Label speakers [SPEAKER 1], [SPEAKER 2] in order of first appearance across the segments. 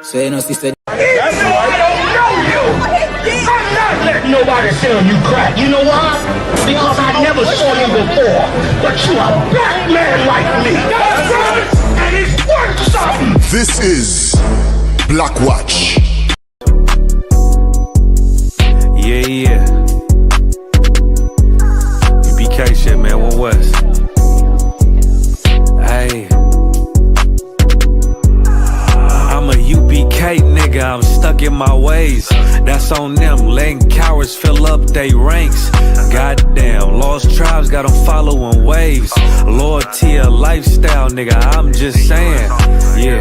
[SPEAKER 1] So you know, sister.
[SPEAKER 2] That's why I don't know you. I'm not letting nobody sell you crack. You know why? Because I never saw you before. But you a black man like me. That's right. And it's worth something.
[SPEAKER 3] This is Black Watch.
[SPEAKER 4] Yeah. UPK shit, man. One West. Hey. I'm a UPK nigga, I'm stuck in my ways. That's on them, letting cowards fill up they ranks. Goddamn, lost tribes got them following waves. Loyalty a lifestyle, nigga, I'm just saying. Yeah,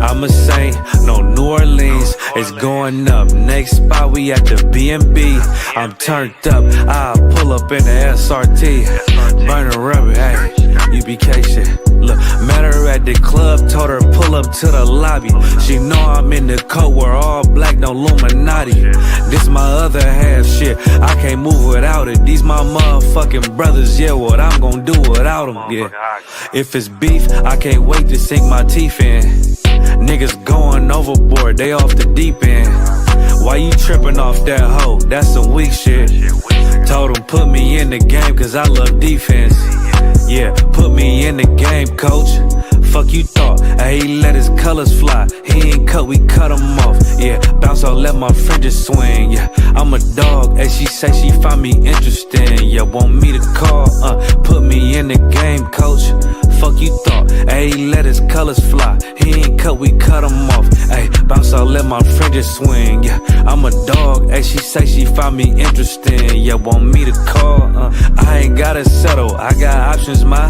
[SPEAKER 4] I'm a saint, no New Orleans, it's going up. Next spot, we at the B&B. I'm turned up, I'll pull up in the SRT. Burning rubber, hey, UPK shit. Look, met her at the club, told her pull up to the lobby. She know I'm in the coat, we're all black, no Illuminati. This my other half shit, I can't move without it. These my motherfucking brothers, yeah, what I'm gonna do without them, yeah. If it's beef, I can't wait to sink my teeth in. Niggas going overboard, they off the deep end. Why you tripping off that hoe? That's some weak shit. Told him put me in the game cause I love defense. Yeah, put me in the game, coach. Fuck you thought, he let his colors fly. He ain't cut, we cut him off. Yeah, bounce out, let my fringes swing. Yeah, I'm a dog, and she say she find me interesting. Yeah, want me to call, put me in the game, coach. Fuck you thought, he let his colors fly. He ain't cut, we cut him off. Hey, bounce out, let my fringes swing. Yeah, I'm a dog, and she say she find me interesting. Yeah, want me to call, I ain't gotta settle, I got options, ma.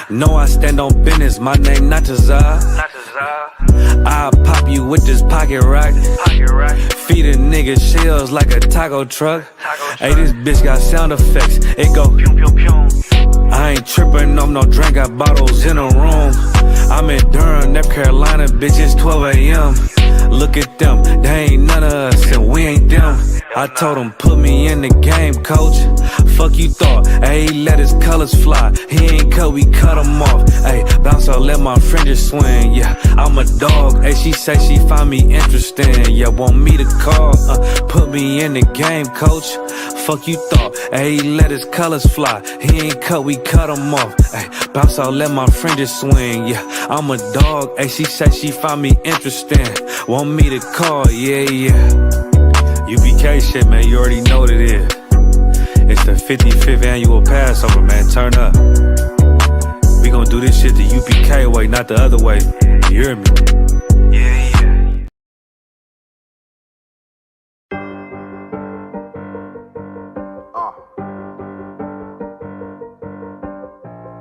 [SPEAKER 4] No, I stand on business, my name not Tazar. I'll pop you with this pocket rock. Feed a nigga shells like a taco truck. Hey, this bitch got sound effects, it go pew pew pew. I ain't trippin' on no drink, got bottles in a room. I'm in Durham, North Carolina, bitch, it's 12 a.m. Look at them, they ain't none of us and we ain't them. I told him put me in the game, coach. Fuck you thought, he let his colors fly. He ain't cut, we cut him off. Hey, bounce out, let my fringes swing. Yeah, I'm a dog, she say she find me interesting. Yeah, want me to call, put me in the game, coach. Fuck you thought, he let his colors fly. He ain't cut, we cut him off. Hey, bounce out, let my fringes swing. Yeah, I'm a dog, she say she find me interesting. Want me to call, yeah. UPK shit, man, you already know what it is. It's the 55th annual Passover, man, turn up. We gon' do this shit the UPK way, not the other way. You hear me? Yeah.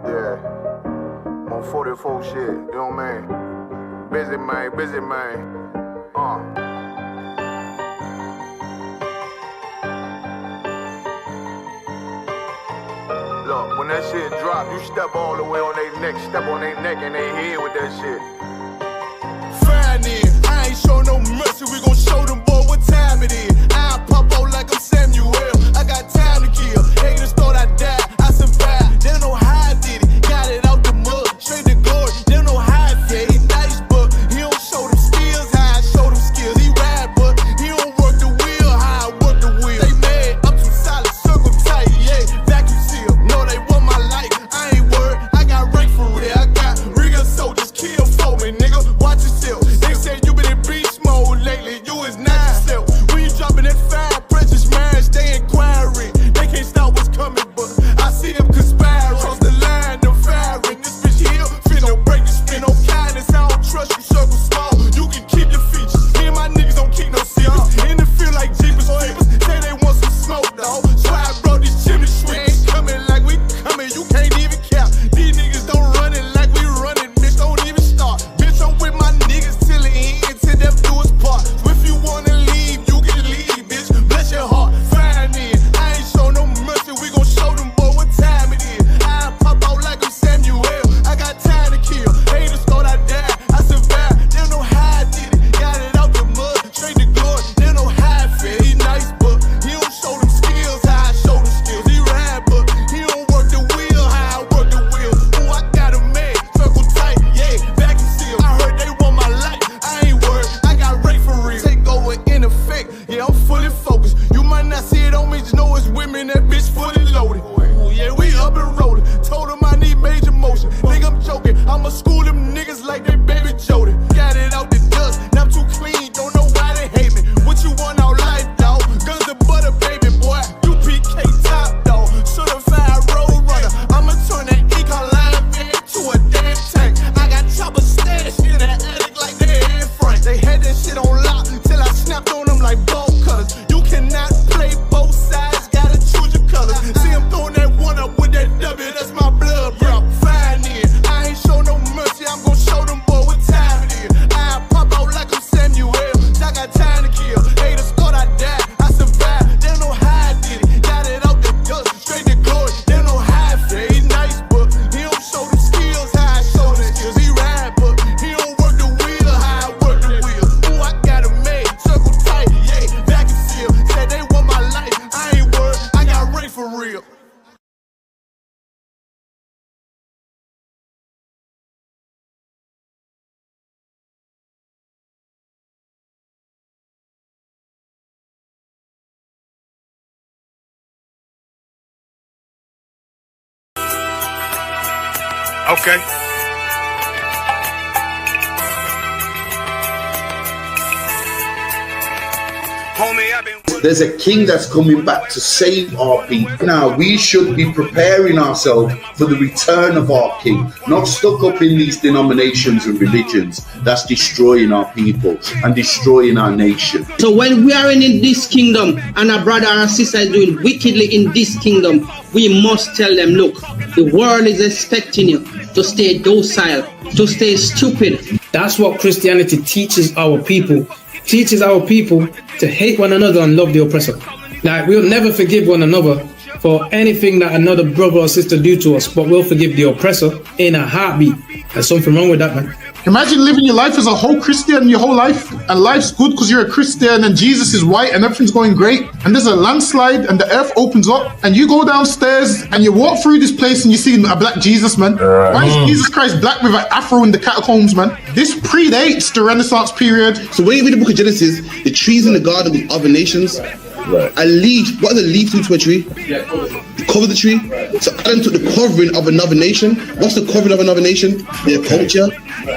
[SPEAKER 5] Yeah. On 44 shit, you know what I mean? Busy man. Look, when that shit drop, you step all the way on their neck, step on their neck and their head with that shit.
[SPEAKER 6] Fine in, I ain't show no mercy, we gon' show them boy what time it is. I pop out like I'm Samuel, I got time to kill. Haters thought I died, I survived. They don't know how I did it, got it out the mud, straight to glory. They don't know how I feel, he nice but he don't show them skills, how I show them skills. He ride but he don't work the wheel, how I work the wheel. They mad, I'm too solid, circle tight, yeah, vacuum seal. No, they want my life, I ain't worried, I got rank for real. I got real soldiers, kill for me, nigga, watch yourself. They said you been in beast mode lately, you is not yourself. When you drop Yeah, I'm fully focused. You might not see it on me, just know it's women, that bitch fully loaded. Ooh, yeah, we up and rolling. Told them I need major motion. Think I'm joking. I'ma school them niggas like they baby Jody. Got it out the dust, now I'm too clean, don't know why they hate me. What you want out life, dog? Guns and butter, baby boy. UPK top, dog. Certified road runner. I'ma turn that econ line man to a damn tank. I got choppers stashed in the attic like they in front. They had that shit on lock till I snapped on them like bolt cutters. You cannot play both sides, gotta choose your colors. See him throwing that one up with that W, that's my blood, bro. Fine in. I ain't show no mercy, I'm gon' show them boy what time it is. I pop out like I'm Samuel. I got time to kill. Haters thought I died, I survived. They don't know how I did it. Got it out the dust, straight to glory. They don't know how I feel. He nice, but he don't show the skills how I show the skills. He ride, but he don't work the wheel how I work the wheel. Ooh, I got it made, circle tight, yeah, back and seal. Said they want my life, I ain't worried, I got Ray for real.
[SPEAKER 5] Okay. Homie, I've been.
[SPEAKER 1] There's a king that's coming back to save our people. Now, we should be preparing ourselves for the return of our king, not stuck up in these denominations and religions that's destroying our people and destroying our nation.
[SPEAKER 7] So when we are in this kingdom and our brother and sister is doing wickedly in this kingdom, we must tell them, look, the world is expecting you to stay docile, to stay stupid.
[SPEAKER 8] That's what Christianity teaches our people. Teaches our people to hate one another and love the oppressor. Like, we'll never forgive one another for anything that another brother or sister do to us, but we'll forgive the oppressor in a heartbeat. There's something wrong with that, man.
[SPEAKER 9] Imagine living your life as a whole Christian your whole life, and life's good because you're a Christian and Jesus is white and everything's going great, and there's a landslide and the earth opens up and you go downstairs and you walk through this place and you see a black Jesus, man. Why is Jesus Christ black with an afro in the catacombs, man? This predates the Renaissance period.
[SPEAKER 10] So when you read the book of Genesis, the trees in the garden with other nations, a leaf, what does a leaf do to a tree? Cover the tree. So Adam took the covering of another nation. What's the covering of another nation? Their culture.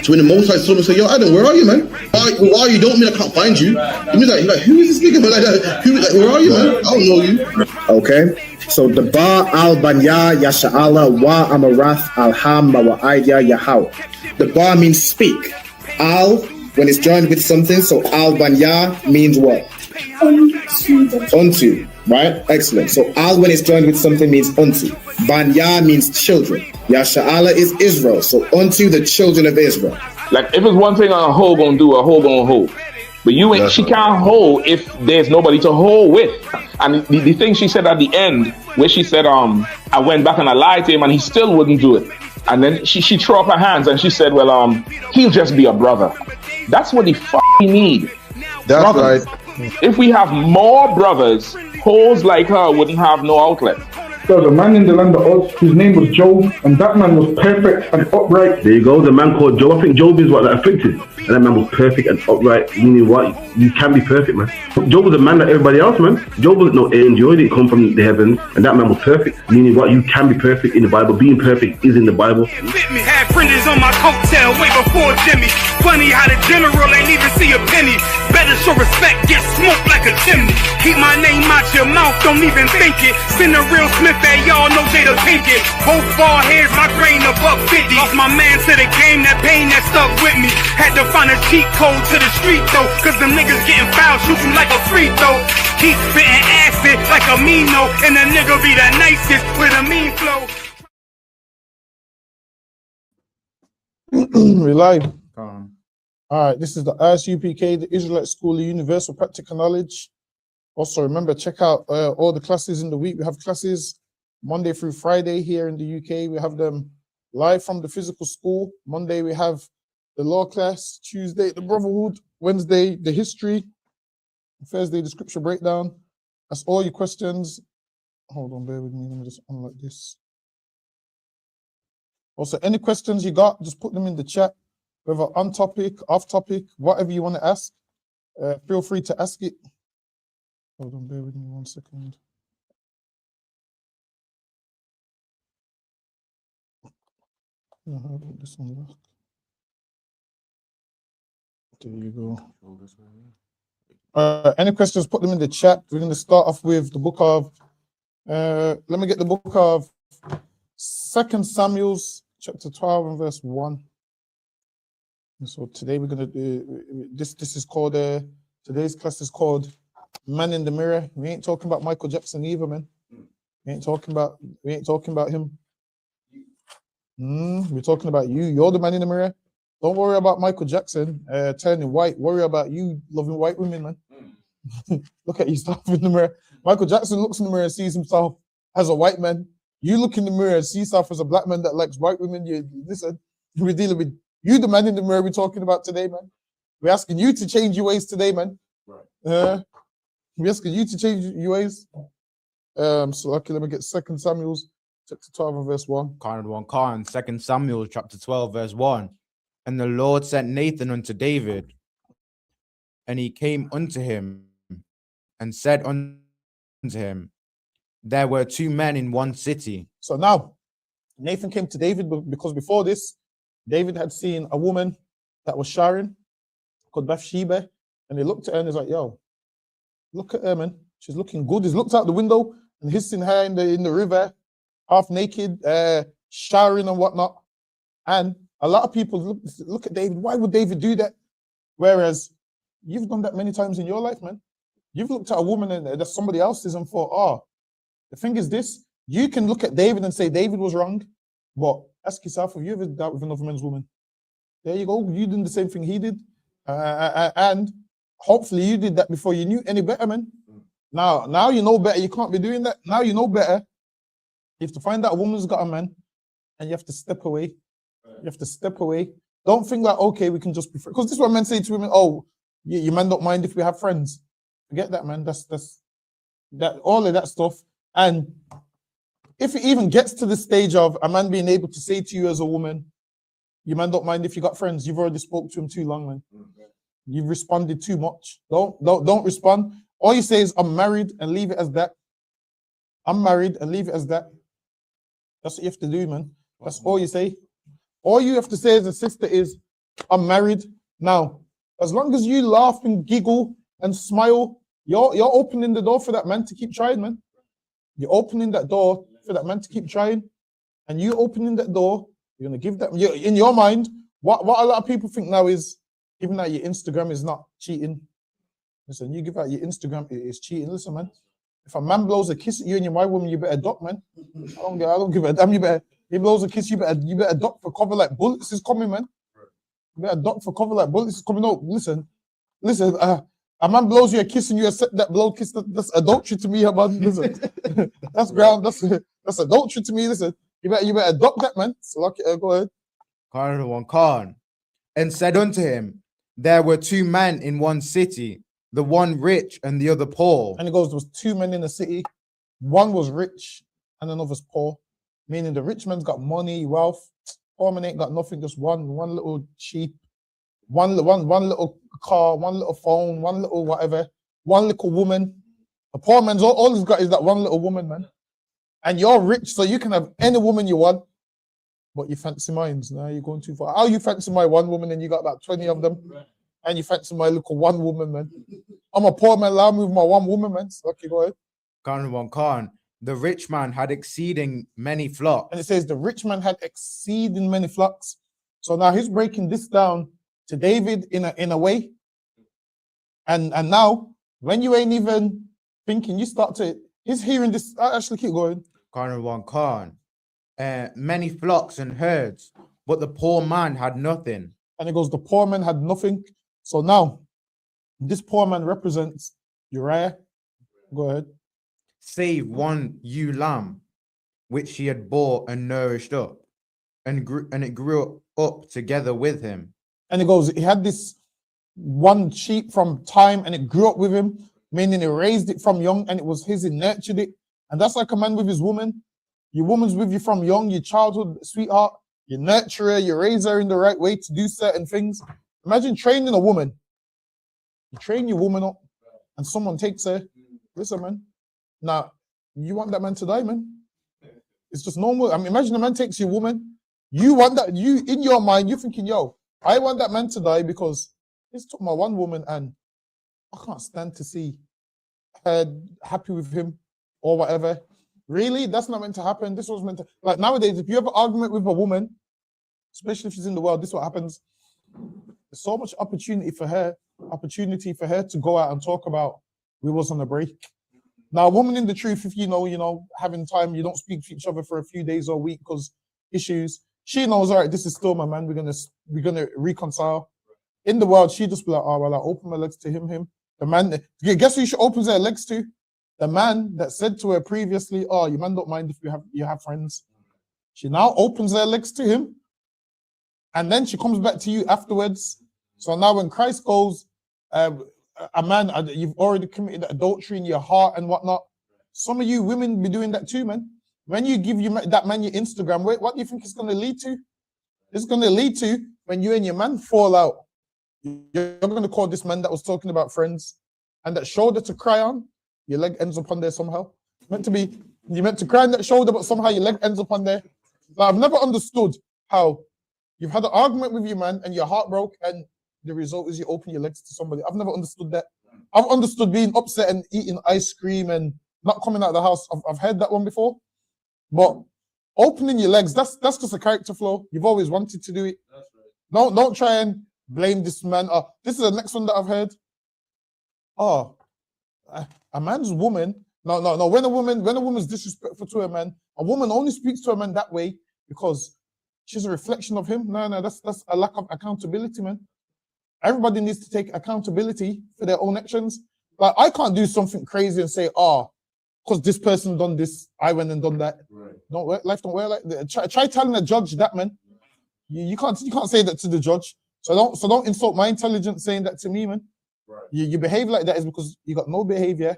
[SPEAKER 10] So when the Most High saw him and said, yo, Adam, where are you, man? Why are you? Don't mean I can't find you. He was like, who is this nigga? Like that. Where are you, man? I don't know you.
[SPEAKER 11] Okay. So the Ba al Banya Yasha'ala wa Amarath Alham wa Idea Yahau. The Ba means speak. Al, when it's joined with something, so Al Banya means what? Unto, right? Excellent. So Al, when it's joined with something, means unto. Banya means children. Yasha'ala is Israel. So unto the children of Israel.
[SPEAKER 12] Like, if it's one thing a hoe gonna do, a hoe gonna hold. But you ain't, she can't hold if there's nobody to hold with. And the thing she said at the end, where she said, I went back and I lied to him and he still wouldn't do it. And then she threw up her hands and she said, well, he'll just be a brother. That's what he need.
[SPEAKER 13] That's
[SPEAKER 12] brothers.
[SPEAKER 13] right.
[SPEAKER 12] If we have more brothers, hoes like her wouldn't have no outlet.
[SPEAKER 14] There was a man in the land of Oz, his name was Job, and that man was perfect and upright.
[SPEAKER 15] There you go, the man called Job. I think Job is what, that afflicted. And that man was perfect and upright, meaning what? You can be perfect, man. Job was a man like everybody else, man. Job wasn't no angel, he didn't come from the heavens, and that man was perfect, meaning what? You can be perfect in the Bible. Being perfect is in the Bible.
[SPEAKER 2] Had fringes on my coattail way before Jimmy. Funny how the general ain't even see a penny. Better show respect, get smoked like a chimney. Keep my name out your mouth, don't even think it. Send a real Smith, that y'all know Jada Pinkett. Both ball heads, my grain above 50. Lost my man to the game, that pain that stuck with me. Had to find a cheat code to the street though, cause them niggas getting foul, shoot you like a free throw. Keep spitting acid like a Mino, and the nigga be the nicest with a mean flow.
[SPEAKER 9] We live. All right, this is the ISUPK, the Israelite School of Universal Practical Knowledge. Also, remember, check out all the classes in the week. We have classes Monday through Friday here in the UK. We have them live from the physical school. Monday, we have the law class. Tuesday, the brotherhood. Wednesday, the history. Thursday, the scripture breakdown. That's all your questions. Hold on, bear with me. Let me just unlock this. Also, any questions you got, just put them in the chat. Whether on topic, off topic, whatever you want to ask, feel free to ask it. Hold on, bear with me 1 second. No, how about this one back? There you go. Any questions, put them in the chat. We're going to start off with the book of, let me get the book of 2 Samuel, chapter 12 and verse 1. And so today we're going to do, this is called, today's class is called Man in the Mirror. We ain't talking about Michael Jackson either, man. We ain't talking about him. We're talking about you. You're the man in the mirror. Don't worry about Michael Jackson turning white. Worry about you loving white women, man. Look at yourself in the mirror. Michael Jackson looks in the mirror and sees himself as a white man. You look in the mirror and see yourself as a black man that likes white women. You listen, we're dealing with you, the man in the mirror we're talking about today, man. We're asking you to change your ways today, man. Right. We're asking you to change your ways. So okay, let me get 2 Samuel chapter 12 and verse 1.
[SPEAKER 13] Khan, 2 Samuel chapter 12, verse 1. And the Lord sent Nathan unto David, and he came unto him and said unto him, there were 2 men in one city.
[SPEAKER 9] So now, Nathan came to David because before this, David had seen a woman that was showering called Bathsheba, and he looked at her and he's like, yo, look at her, man. She's looking good. He's looked out the window and he's seen her in the river, half naked, showering and whatnot. And a lot of people look at David. Why would David do that? Whereas you've done that many times in your life, man. You've looked at a woman and that's somebody else's and thought, oh, the thing is this, you can look at David and say David was wrong, but ask yourself, have you ever dealt with another man's woman? There you go. You did the same thing he did. And hopefully you did that before you knew any better, man. Now you know better. You can't be doing that. Now you know better. You have to find out a woman's got a man and you have to step away. You have to step away. Don't think like, okay, we can just be friends. Because this is what men say to women, oh, you men don't mind if we have friends. Forget that, man. That's that all of that stuff. And if it even gets to the stage of a man being able to say to you as a woman, you man don't mind if you got friends, you've already spoke to him too long, man. You've responded too much. Don't respond. All you say is, I'm married, and leave it as that. I'm married, and leave it as that. That's what you have to do, man. That's all you say. All you have to say as a sister is, I'm married. Now, as long as you laugh and giggle and smile, you're opening the door for that man to keep trying, man. You're opening that door for that man to keep trying. And you opening that door, you're going to give that, in your mind, what a lot of people think now is, giving out your Instagram is not cheating. Listen, you give out your Instagram, it is cheating. Listen, man. If a man blows a kiss at you and you're my woman, you better duck, man. I don't give a damn. He blows a kiss, you better duck for cover like bullets is coming, man. You better duck for cover like bullets is coming. No, listen. A man blows you a kiss and you accept that blow kiss. That's adultery to me, man. Listen, that's ground. That's adultery to me. Listen, you better duck that, man. So lucky, go ahead.
[SPEAKER 13] Khan, and said unto him, there were 2 men in one city, the one rich and the other poor.
[SPEAKER 9] And it goes, there was 2 men in the city. One was rich and another's poor. Meaning the rich man's got money, wealth. Poor man ain't got nothing, just one little sheep, one little car, one little phone, one little whatever, one little woman. The poor man's all he's got is that one little woman, man. And you're rich, so you can have any woman you want, but you fancy mine. Now you're going too far. How you fancy my one woman and you got about 20 of them? And you fancy my little one woman, man. I'm a poor man, allow me with my one woman, man. So, okay, go ahead.
[SPEAKER 13] Khan, the rich man had exceeding many flocks.
[SPEAKER 9] And it says the rich man had exceeding many flocks. So now he's breaking this down to David in a way. And now, when you ain't even thinking, you start to, he's hearing this. Actually, keep going.
[SPEAKER 13] Khan, many flocks and herds, but the poor man had nothing.
[SPEAKER 9] And it goes, the poor man had nothing. So now, this poor man represents Uriah. Go ahead.
[SPEAKER 13] Save one ewe lamb, which he had bought and nourished up, and it grew up together with him.
[SPEAKER 9] And it goes, he had this one sheep from time, and it grew up with him, meaning he raised it from young, and it was his, he nurtured it. And that's like a man with his woman. Your woman's with you from young, your childhood sweetheart, you nurture her, you raise her in the right way to do certain things. Imagine training a woman. You train your woman up, and someone takes her Listen, man. Now, you want that man to die, man? It's just normal. I mean, imagine a man takes your woman. You want that, you in your mind, you're thinking, yo, I want that man to die because he's took my one woman and I can't stand to see her happy with him or whatever. Really? That's not meant to happen. This was meant to, like nowadays, if you have an argument with a woman, especially if she's in the world, this is what happens. There's so much opportunity for her to go out and talk about we was on a break. Now, a woman in the truth, if you know, having time, you don't speak to each other for a few days or a week because issues. She knows, all right, this is still my man. We're gonna reconcile. In the world, she just be like, oh well, I open my legs to him. The man, guess who she opens her legs to? The man that said to her previously, oh, you man don't mind if you have friends. She now opens her legs to him, and then she comes back to you afterwards. So now when Christ goes, a man, you've already committed adultery in your heart and whatnot. Some of you women be doing that too, man. When you give that man your Instagram, what do you think it's going to lead to? It's going to lead to when you and your man fall out. You're going to call this man that was talking about friends and that shoulder to cry on, your leg ends up on there somehow. You meant to cry on that shoulder, but somehow your leg ends up on there. Now, I've never understood how you've had an argument with your man and your heart broke and the result is you open your legs to somebody. I've never understood that. I've understood being upset and eating ice cream and not coming out of the house. I've heard that one before. But opening your legs, that's just a character flaw. You've always wanted to do it. That's right. Don't try and blame this man. This is the next one that I've heard. Oh, a man's woman. No. When a woman's disrespectful to a man, a woman only speaks to a man that way because she's a reflection of him. No, that's a lack of accountability, man. Everybody needs to take accountability for their own actions. Like, I can't do something crazy and say, because this person done this, I went and done that. Right. Life don't work like that. Try telling a judge that, man. You can't say that to the judge. So don't insult my intelligence saying that to me, man. Right. You behave like that is because you got no behavior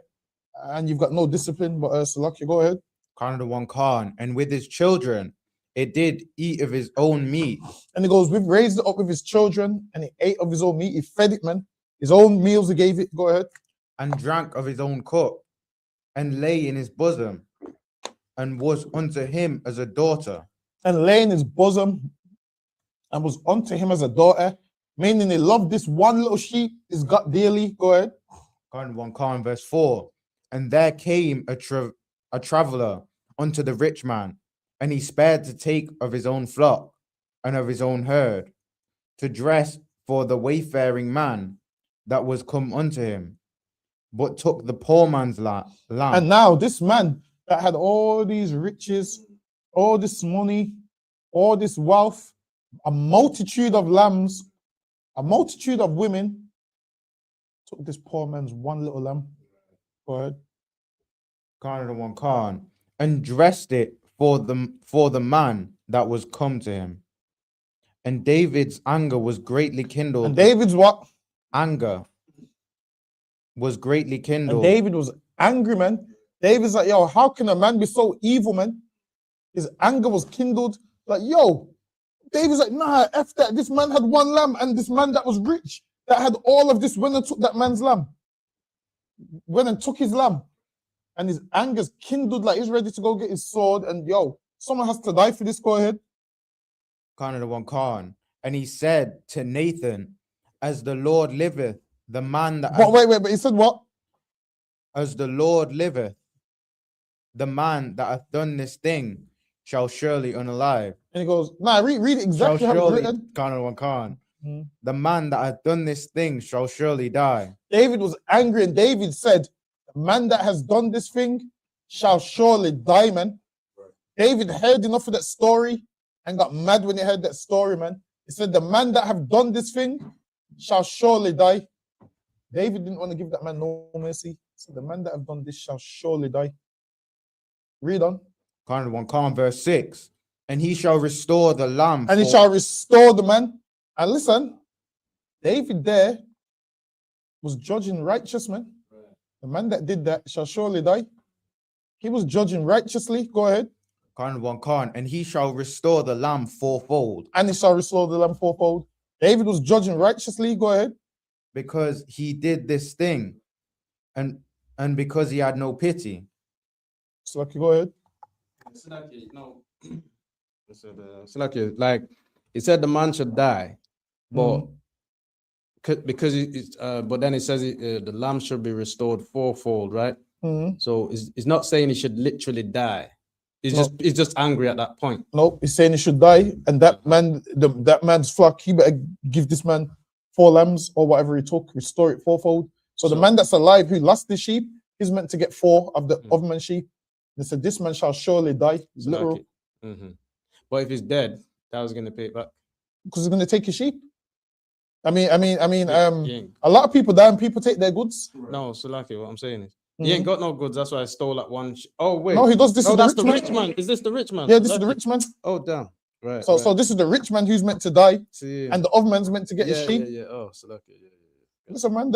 [SPEAKER 9] and you've got no discipline. But Salaki, go ahead.
[SPEAKER 13] Khan, and with his children, it did eat of his own meat.
[SPEAKER 9] And he goes, we've raised it up with his children, and he ate of his own meat. He fed it, man. His own meals he gave it. Go ahead.
[SPEAKER 13] And drank of his own cup, and lay in his bosom, and was unto him as a daughter.
[SPEAKER 9] And lay in his bosom, and was unto him as a daughter, meaning he loved this one little sheep, he's got dearly. Go ahead.
[SPEAKER 13] Khan, verse 4. And there came a traveler unto the rich man, and he spared to take of his own flock and of his own herd, to dress for the wayfaring man that was come unto him, but took the poor man's lamb.
[SPEAKER 9] And now this man that had all these riches, all this money, all this wealth, a multitude of lambs, a multitude of women, took this poor man's one little lamb. Go ahead.
[SPEAKER 13] Khan, and dressed it for the man that was come to him. And David's anger was greatly kindled.
[SPEAKER 9] And David's what?
[SPEAKER 13] Anger was greatly kindled.
[SPEAKER 9] And David was angry, man. David's like, yo, how can a man be so evil, man? His anger was kindled. Like, yo, David's like, nah, F that. This man had one lamb, and this man that was rich, that had all of this, went and took that man's lamb. Went and took his lamb. And his anger's kindled, like he's ready to go get his sword. And yo, someone has to die for this. Go ahead.
[SPEAKER 13] Khan. And he said to Nathan, as the Lord liveth, the man that...
[SPEAKER 9] But he said what?
[SPEAKER 13] As the Lord liveth, the man that hath done this thing shall surely unalive.
[SPEAKER 9] And he goes, nah, read it exactly how it's written.
[SPEAKER 13] Khan. The man that hath done this thing shall surely die.
[SPEAKER 9] David was angry, and David said, the man that has done this thing shall surely die, man. Right. David heard enough of that story and got mad when he heard that story, man. He said, the man that have done this thing shall surely die. David didn't want to give that man no mercy. He said, the man that have done this shall surely die. Read on.
[SPEAKER 13] Khan, verse 6. And he shall restore the lamb.
[SPEAKER 9] And he shall restore the man. And listen, David there was judging righteous, man. The man that did that shall surely die. He was judging righteously. Go ahead.
[SPEAKER 13] Khan, and he shall restore the lamb fourfold.
[SPEAKER 9] And he shall restore the lamb fourfold. David was judging righteously. Go ahead.
[SPEAKER 13] Because he did this thing, and And because he had no pity.
[SPEAKER 9] So like, go ahead.
[SPEAKER 16] Like it said the man should die, but because but then it says the lamb should be restored fourfold, right? So it's not saying he should literally die. He's just angry at that point.
[SPEAKER 9] Nope, he's saying he should die, and that man, that man's flock, he better give this man 4 lambs or whatever he took, restore it fourfold. So the man that's alive who lost the sheep, he's meant to get 4 of the other man's sheep. They said this man shall surely die. It's literal.
[SPEAKER 16] But if he's dead, that was gonna pay it back.
[SPEAKER 9] Because he's gonna take his sheep. A lot of people die and people take their goods.
[SPEAKER 16] No, so like what I'm saying is he ain't got no goods. That's why I stole that one. Oh wait,
[SPEAKER 9] no, he does. This is
[SPEAKER 16] that's
[SPEAKER 9] the
[SPEAKER 16] rich man. Is this the rich man?
[SPEAKER 9] Yeah, this is the rich man.
[SPEAKER 16] Oh damn. Right.
[SPEAKER 9] So this is the rich man who's meant to die,
[SPEAKER 16] See,
[SPEAKER 9] and the other man's meant to get his sheep.
[SPEAKER 16] Yeah. Oh, so like yeah.
[SPEAKER 9] Listen, man,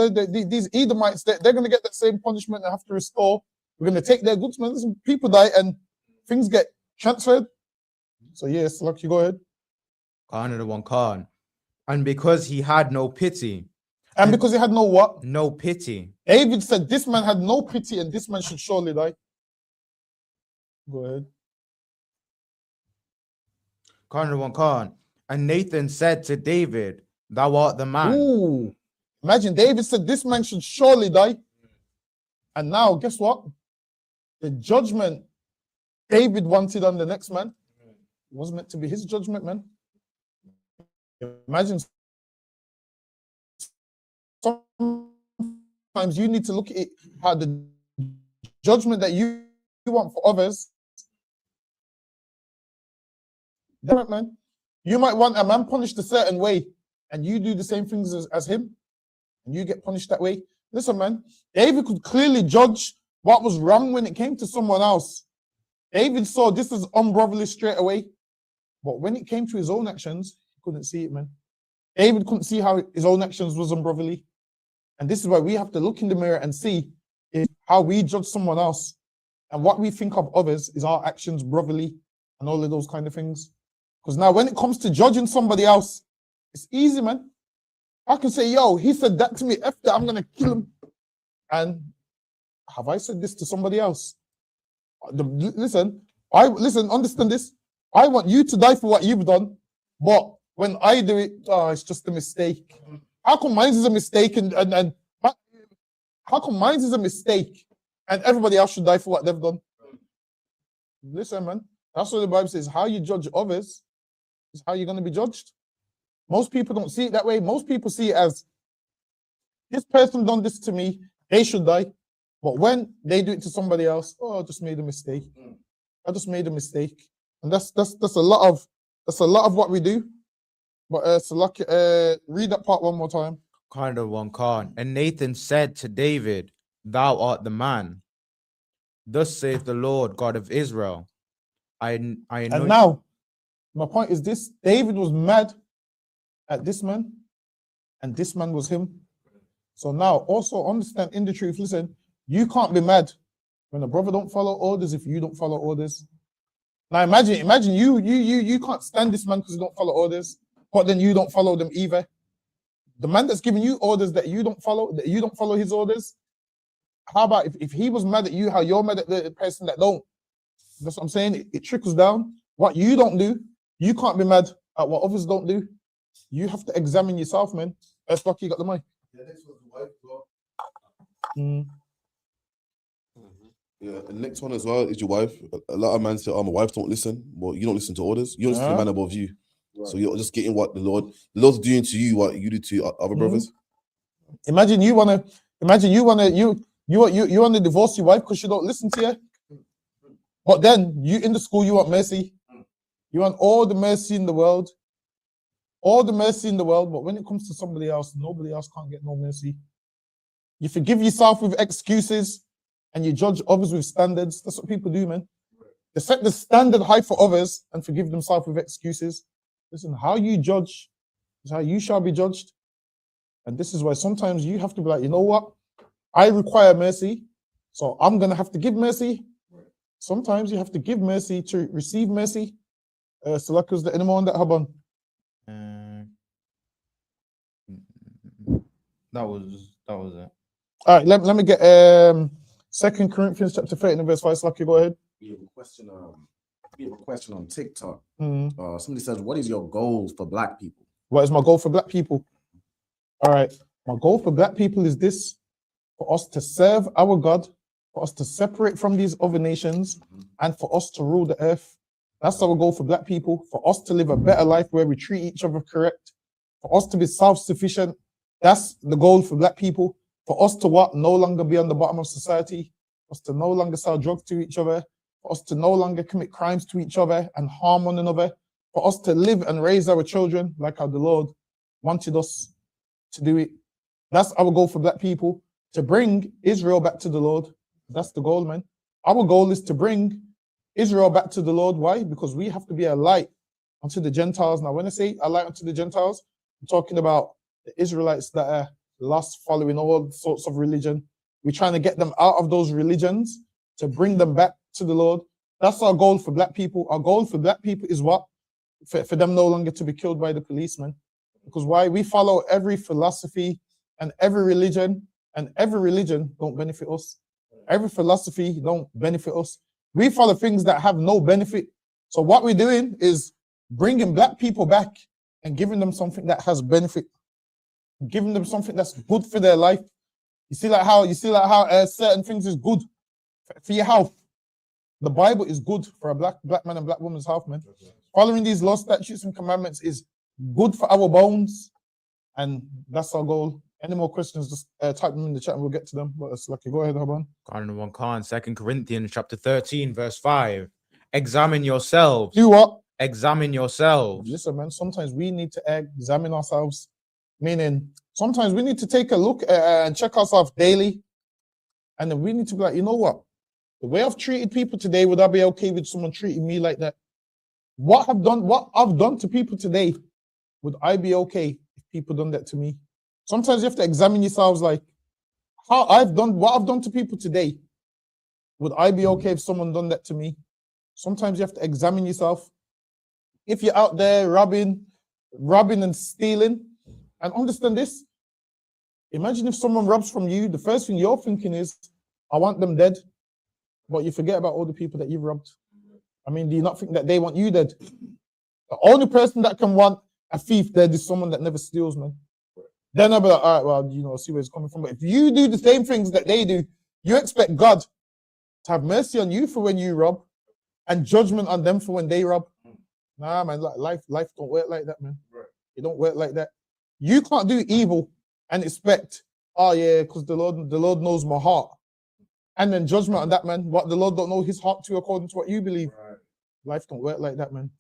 [SPEAKER 9] these Edomites, they're going to get that same punishment and have to restore. We're going to take their goods, man. Listen, people die and things get transferred. So yes, like you go ahead.
[SPEAKER 13] Another one, Khan. And because he had no pity.
[SPEAKER 9] And because he had no what?
[SPEAKER 13] No pity.
[SPEAKER 9] David said this man had no pity and this man should surely die. Go ahead.
[SPEAKER 13] Khan. And Nathan said to David, thou art the man.
[SPEAKER 9] Ooh. Imagine David said this man should surely die. And now, guess what? The judgment David wanted on the next man wasn't meant to be his judgment, man. Imagine sometimes you need to look at it, how the judgment that you want for others, man. You might want a man punished a certain way, and you do the same things as him, and you get punished that way. Listen, man, David could clearly judge what was wrong when it came to someone else. David saw this as unbrotherly straight away, but when it came to his own actions, he couldn't see it, man. David couldn't see how his own actions was unbrotherly. And this is why we have to look in the mirror and see how we judge someone else. And what we think of others is our actions brotherly and all of those kind of things. Because now when it comes to judging somebody else, it's easy, man. I can say, yo, he said that to me, F that, I'm going to kill him. And have I said this to somebody else? Listen, understand this. I want you to die for what you've done, but when I do it, it's just a mistake. How come mine is a mistake and how come mine is a mistake and everybody else should die for what they've done? Listen, man, that's what the Bible says. How you judge others is how you're going to be judged. Most people don't see it that way. Most people see it as this person done this to me, they should die. But when they do it to somebody else, oh, I just made a mistake. I just made a mistake. And that's a lot of what we do. But so like read that part one more time.
[SPEAKER 13] Khan. And Nathan said to David, thou art the man. Thus saith the Lord God of Israel. I know.
[SPEAKER 9] And now, my point is this: David was mad at this man, and this man was him. So now, also understand in the truth. Listen, you can't be mad when a brother don't follow orders if you don't follow orders. Now imagine you can't stand this man because he don't follow orders, but then you don't follow them either. The man that's giving you orders that you don't follow his orders. How about if he was mad at you, how you're mad at the person that don't? That's what I'm saying. It trickles down. What you don't do, you can't be mad at what others don't do. You have to examine yourself, man. That's lucky you got the mic.
[SPEAKER 17] Yeah, this was the wife as well.
[SPEAKER 18] Yeah, the next one as well is your wife. A lot of men say, "Oh, my wife don't listen." Well, you don't listen to orders. You don't listen to the man above you. Right. So you're just getting what the Lord's doing to you, what you do to other brothers.
[SPEAKER 9] Imagine you wanna divorce your wife because she don't listen to you. But then you in the school, you want mercy. You want all the mercy in the world. All the mercy in the world, but when it comes to somebody else, nobody else can't get no mercy. You forgive yourself with excuses and you judge others with standards. That's what people do, man. They set the standard high for others and forgive themselves with excuses. Listen, how you judge is how you shall be judged. And this is why sometimes you have to be like, you know what? I require mercy, so I'm going to have to give mercy. Sometimes you have to give mercy to receive mercy. Salakas, the anyone that Haban.
[SPEAKER 13] That was it.
[SPEAKER 9] All right, let me get 2 Corinthians chapter 13 verse 5. Lucky, go ahead.
[SPEAKER 17] We have a question. We have a question on TikTok.
[SPEAKER 9] Mhm.
[SPEAKER 17] Somebody says, "What is your goals for Black people?"
[SPEAKER 9] What is my goal for Black people? All right, my goal for Black people is this: for us to serve our God, for us to separate from these other nations, and for us to rule the earth. That's our goal for Black people. For us to live a better life where we treat each other correct. For us to be self-sufficient. That's the goal for Black people. For us to what? No longer be on the bottom of society. For us to no longer sell drugs to each other. For us to no longer commit crimes to each other and harm one another. For us to live and raise our children like how the Lord wanted us to do it. That's our goal for Black people. To bring Israel back to the Lord. That's the goal, man. Our goal is to bring Israel back to the Lord. Why? Because we have to be a light unto the Gentiles. Now, when I say a light unto the Gentiles, I'm talking about the Israelites that are lost, following all sorts of religion. We're trying to get them out of those religions to bring them back to the Lord. That's our goal for Black people. Our goal for Black people is what? For them no longer to be killed by the policeman. Because why? We follow every philosophy and every religion don't benefit us. Every philosophy don't benefit us. We follow things that have no benefit. So what we're doing is bringing Black people back and giving them something that has benefit, giving them something that's good for their life. You see like how certain things is good for your health. The Bible is good for a black man and Black woman's health, man. Following these laws, statutes, and commandments is good for our bones, and that's our goal. Any more questions, just type them in the chat and we'll get to them. But it's lucky. Go ahead, Haban.
[SPEAKER 13] Khan, 2 Corinthians chapter 13, verse 5. Examine yourselves.
[SPEAKER 9] Do what?
[SPEAKER 13] Examine yourselves.
[SPEAKER 9] Listen, man, sometimes we need to examine ourselves. Meaning, sometimes we need to take a look and check ourselves daily. And then we need to be like, you know what? The way I've treated people today, would I be okay with someone treating me like that? What I've done to people today, would I be okay if people done that to me? Sometimes you have to examine yourselves, like what I've done to people today. Would I be okay if someone done that to me? Sometimes you have to examine yourself. If you're out there robbing and stealing, and understand this. Imagine if someone robs from you, the first thing you're thinking is, I want them dead. But you forget about all the people that you've robbed. I mean, do you not think that they want you dead? The only person that can want a thief dead is someone that never steals, man. Then I'll be like, all right, well, you know, see where it's coming from. But if you do the same things that they do, you expect God to have mercy on you for when you rob and judgment on them for when they rob. Nah, man, life don't work like that, man. It don't work like that. You can't do evil and expect, oh yeah, because the Lord knows my heart. And then judgment on that, man. What the Lord don't know his heart to according to what you believe. Right. Life don't work like that, man.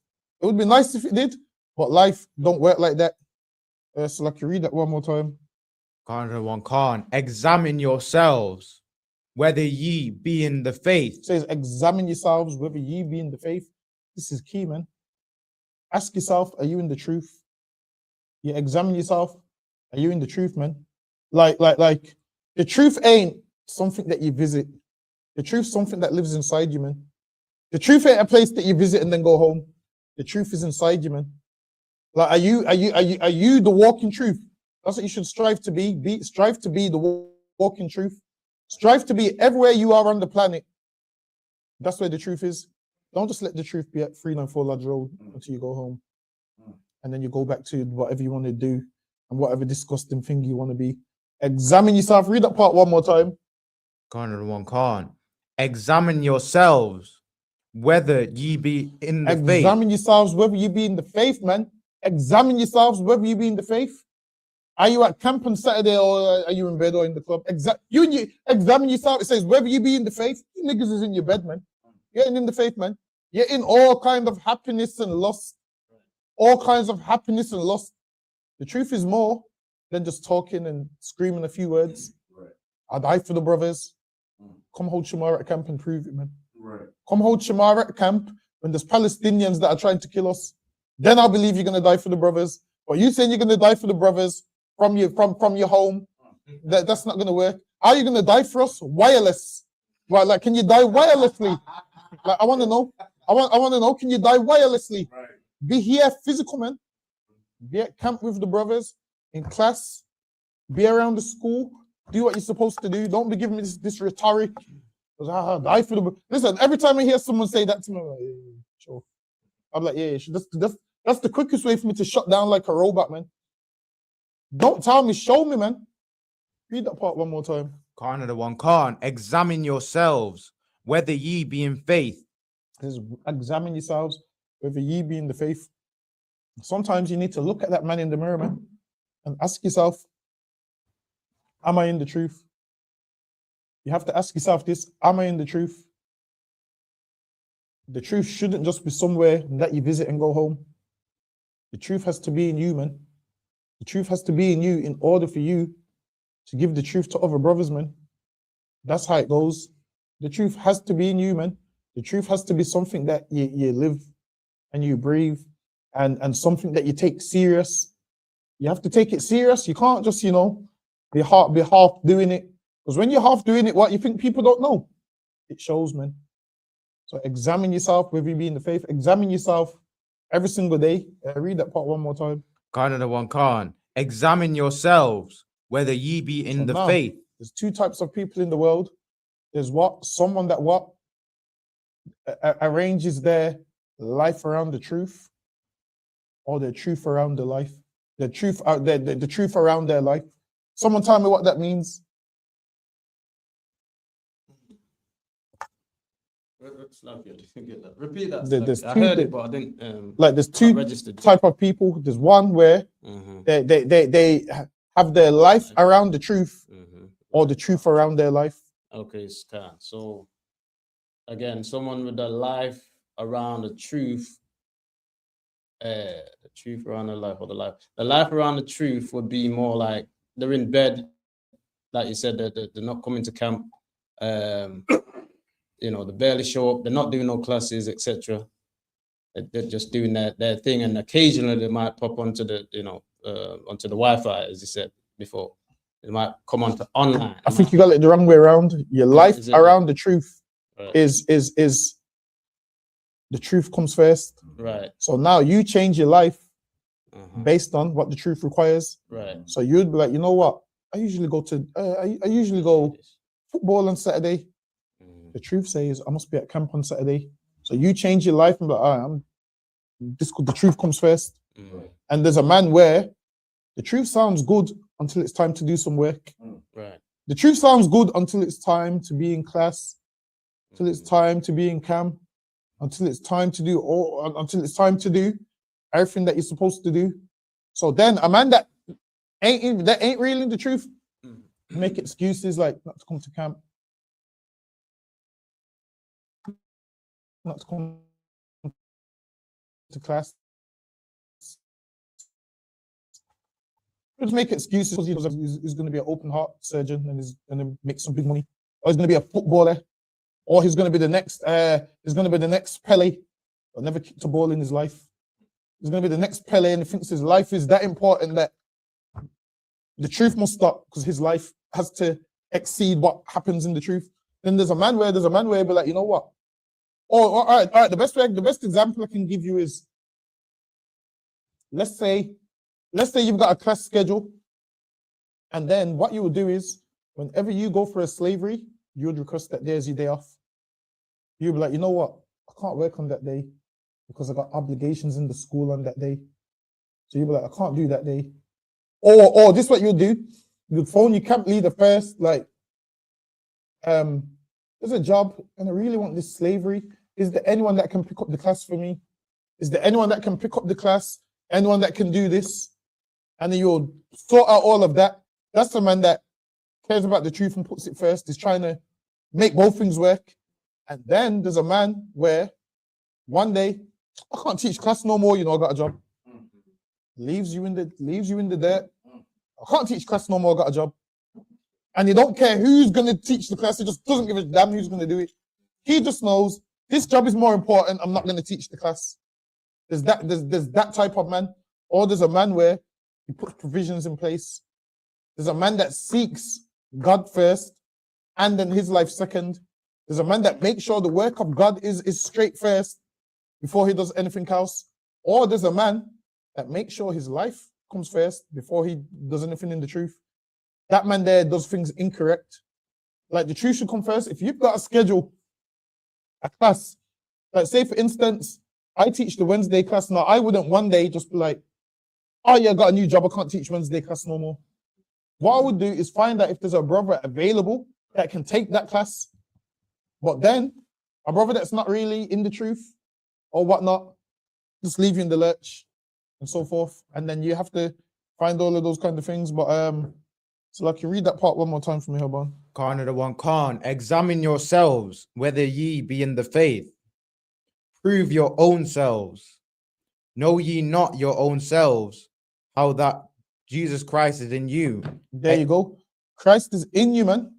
[SPEAKER 9] It would be nice if it did, but life don't work like that. So like you read that one more time.
[SPEAKER 13] Khan, examine yourselves whether ye be in the faith.
[SPEAKER 9] It says examine yourselves whether ye be in the faith. This is key, man. Ask yourself, are you in the truth? You examine yourself, are you in the truth, man? Like the truth ain't something that you visit. The truth is something that lives inside you, man. The truth ain't a place that you visit and then go home. The truth is inside you, man. Like, are you the walking truth? That's what you should strive to be. Strive to be the walking truth. Strive to be everywhere you are on the planet. That's where the truth is. Don't just let the truth be at 394 Lodge Road until you go home. And then you go back to whatever you want to do and whatever disgusting thing you want to be. Examine yourself. Read that part one more time.
[SPEAKER 13] Khan. Examine yourselves whether ye be in the faith.
[SPEAKER 9] Examine yourselves whether you be in the faith, man. Examine yourselves whether you be in the faith. Are you at camp on Saturday or are you in bed or in the club? You examine yourself. It says whether you be in the faith. You niggas is in your bed, man. You're in the faith, man. You're in all kinds of happiness and lust. All kinds of happiness and lust. The truth is more than just talking and screaming a few words. I die for the brothers. Come hold Shamar at camp and prove it, man. Right. Come hold Shamar at camp when there's Palestinians that are trying to kill us. Then I believe you're gonna die for the brothers. But you saying you're gonna die for the brothers from your home, that's not gonna work. Are you gonna die for us? Wireless. Right, like can you die wirelessly? Like I wanna know. I wanna know, can you die wirelessly? Right. Be here physical, man. Be at camp with the brothers, in class, be around the school, Do what you're supposed to do. Don't be giving me this rhetoric. I feel listen, every time I hear someone say that to me, I'm like, yeah, sure. I'm like, yeah, that's the quickest way for me to shut down like a robot, man. Don't tell me, show me, man. Read that part one more time.
[SPEAKER 13] Can't examine yourselves whether ye be in faith.
[SPEAKER 9] Just examine yourselves whether ye be in the faith. Sometimes you need to look at that man in the mirror, man, and ask yourself, am I in the truth? You have to ask yourself this, am I in the truth? The truth shouldn't just be somewhere that you visit and go home. The truth has to be in you, man. The truth has to be in you in order for you to give the truth to other brothers, man. That's how it goes. The truth has to be in you, man. The truth has to be something that you live and you breathe and something that you take serious. You have to take it serious. You can't just, be half doing it. Because when you're half doing it, what you think people don't know? It shows, man. So examine yourself, whether you be in the faith. Examine yourself every single day. Read that part one more time.
[SPEAKER 13] Examine yourselves whether ye be in the faith.
[SPEAKER 9] There's two types of people in the world. There's someone that arranges their life around the truth, or the truth around the life. The truth around their life. Someone tell me what that means.
[SPEAKER 16] Repeat that.
[SPEAKER 9] There's
[SPEAKER 16] I heard it, but I didn't.
[SPEAKER 9] There's two type of people. There's one where they have their life around the truth, or the truth around their life.
[SPEAKER 16] Okay, Scan. So again, someone with the life around the truth, around their life, or the life around the truth would be more like they're in bed, like you said, they're not coming to camp. They barely show up. They're not doing no classes, etc. They're just doing their thing, and occasionally they might pop onto the onto the Wi-Fi, as you said before. They might come onto online.
[SPEAKER 9] I think you got it the wrong way around. Your life around the truth is the truth comes first.
[SPEAKER 16] Right.
[SPEAKER 9] So now you change your life based on what the truth requires.
[SPEAKER 16] Right.
[SPEAKER 9] So you'd be like, you know what? I usually go football on Saturday. The truth says I must be at camp on Saturday. So you change your life and be like, the truth comes first. And there's a man where the truth sounds good until it's time to do some work.
[SPEAKER 16] Right.
[SPEAKER 9] The truth sounds good until it's time to be in class, until it's time to be in camp, until it's time to do everything that you're supposed to do. So then a man that ain't really the truth make excuses like not to come to camp, not to come to class. Just make excuses because he's going to be an open heart surgeon and he's going to make some big money, or he's going to be a footballer, or he's going to be the next Pele, but never kicked a ball in his life. He's going to be the next Pele, and he thinks his life is that important that the truth must stop because his life has to exceed what happens in the truth. Then there's a man where be like, you know what? Oh, all right. The best example I can give you is, let's say you've got a class schedule, and then what you would do is, whenever you go for a slavery, you would request that there's your day off. You'd be like, you know what? I can't work on that day because I got obligations in the school on that day. So you'd be like, I can't do that day. Or this is what you'd do. You'd phone your camp leader first, like, there's a job and I really want this slavery. Is there anyone that can pick up the class for me? Is there anyone that can pick up the class? Anyone that can do this? And then you'll sort out all of that. That's the man that cares about the truth and puts it first, is trying to make both things work. And then there's a man where one day, I can't teach class no more, I got a job. Leaves you in the dirt. I can't teach class no more, I got a job. And he don't care who's gonna teach the class, he just doesn't give a damn who's gonna do it. He just knows this job is more important, I'm not gonna teach the class. There's that type of man. Or there's a man where he puts provisions in place. There's a man that seeks God first and then his life second. There's a man that makes sure the work of God is straight first before he does anything else. Or there's a man that makes sure his life comes first before he does anything in the truth. that man there does things incorrect. Like the truth should come first. If you've got a schedule, a class, like say for instance, I teach the Wednesday class now. I wouldn't one day just be like, oh yeah, I got a new job. I can't teach Wednesday class no more. What I would do is find out if there's a brother available that can take that class. But then a brother that's not really in the truth or whatnot, just leave you in the lurch and so forth. And then you have to find all of those kind of things. But so like you read that part one more time for me, Hoban.
[SPEAKER 13] Khan the one Khan, examine yourselves whether ye be in the faith. Prove your own selves. Know ye not your own selves, how that Jesus Christ is in you.
[SPEAKER 9] There you go. Christ is in you, man.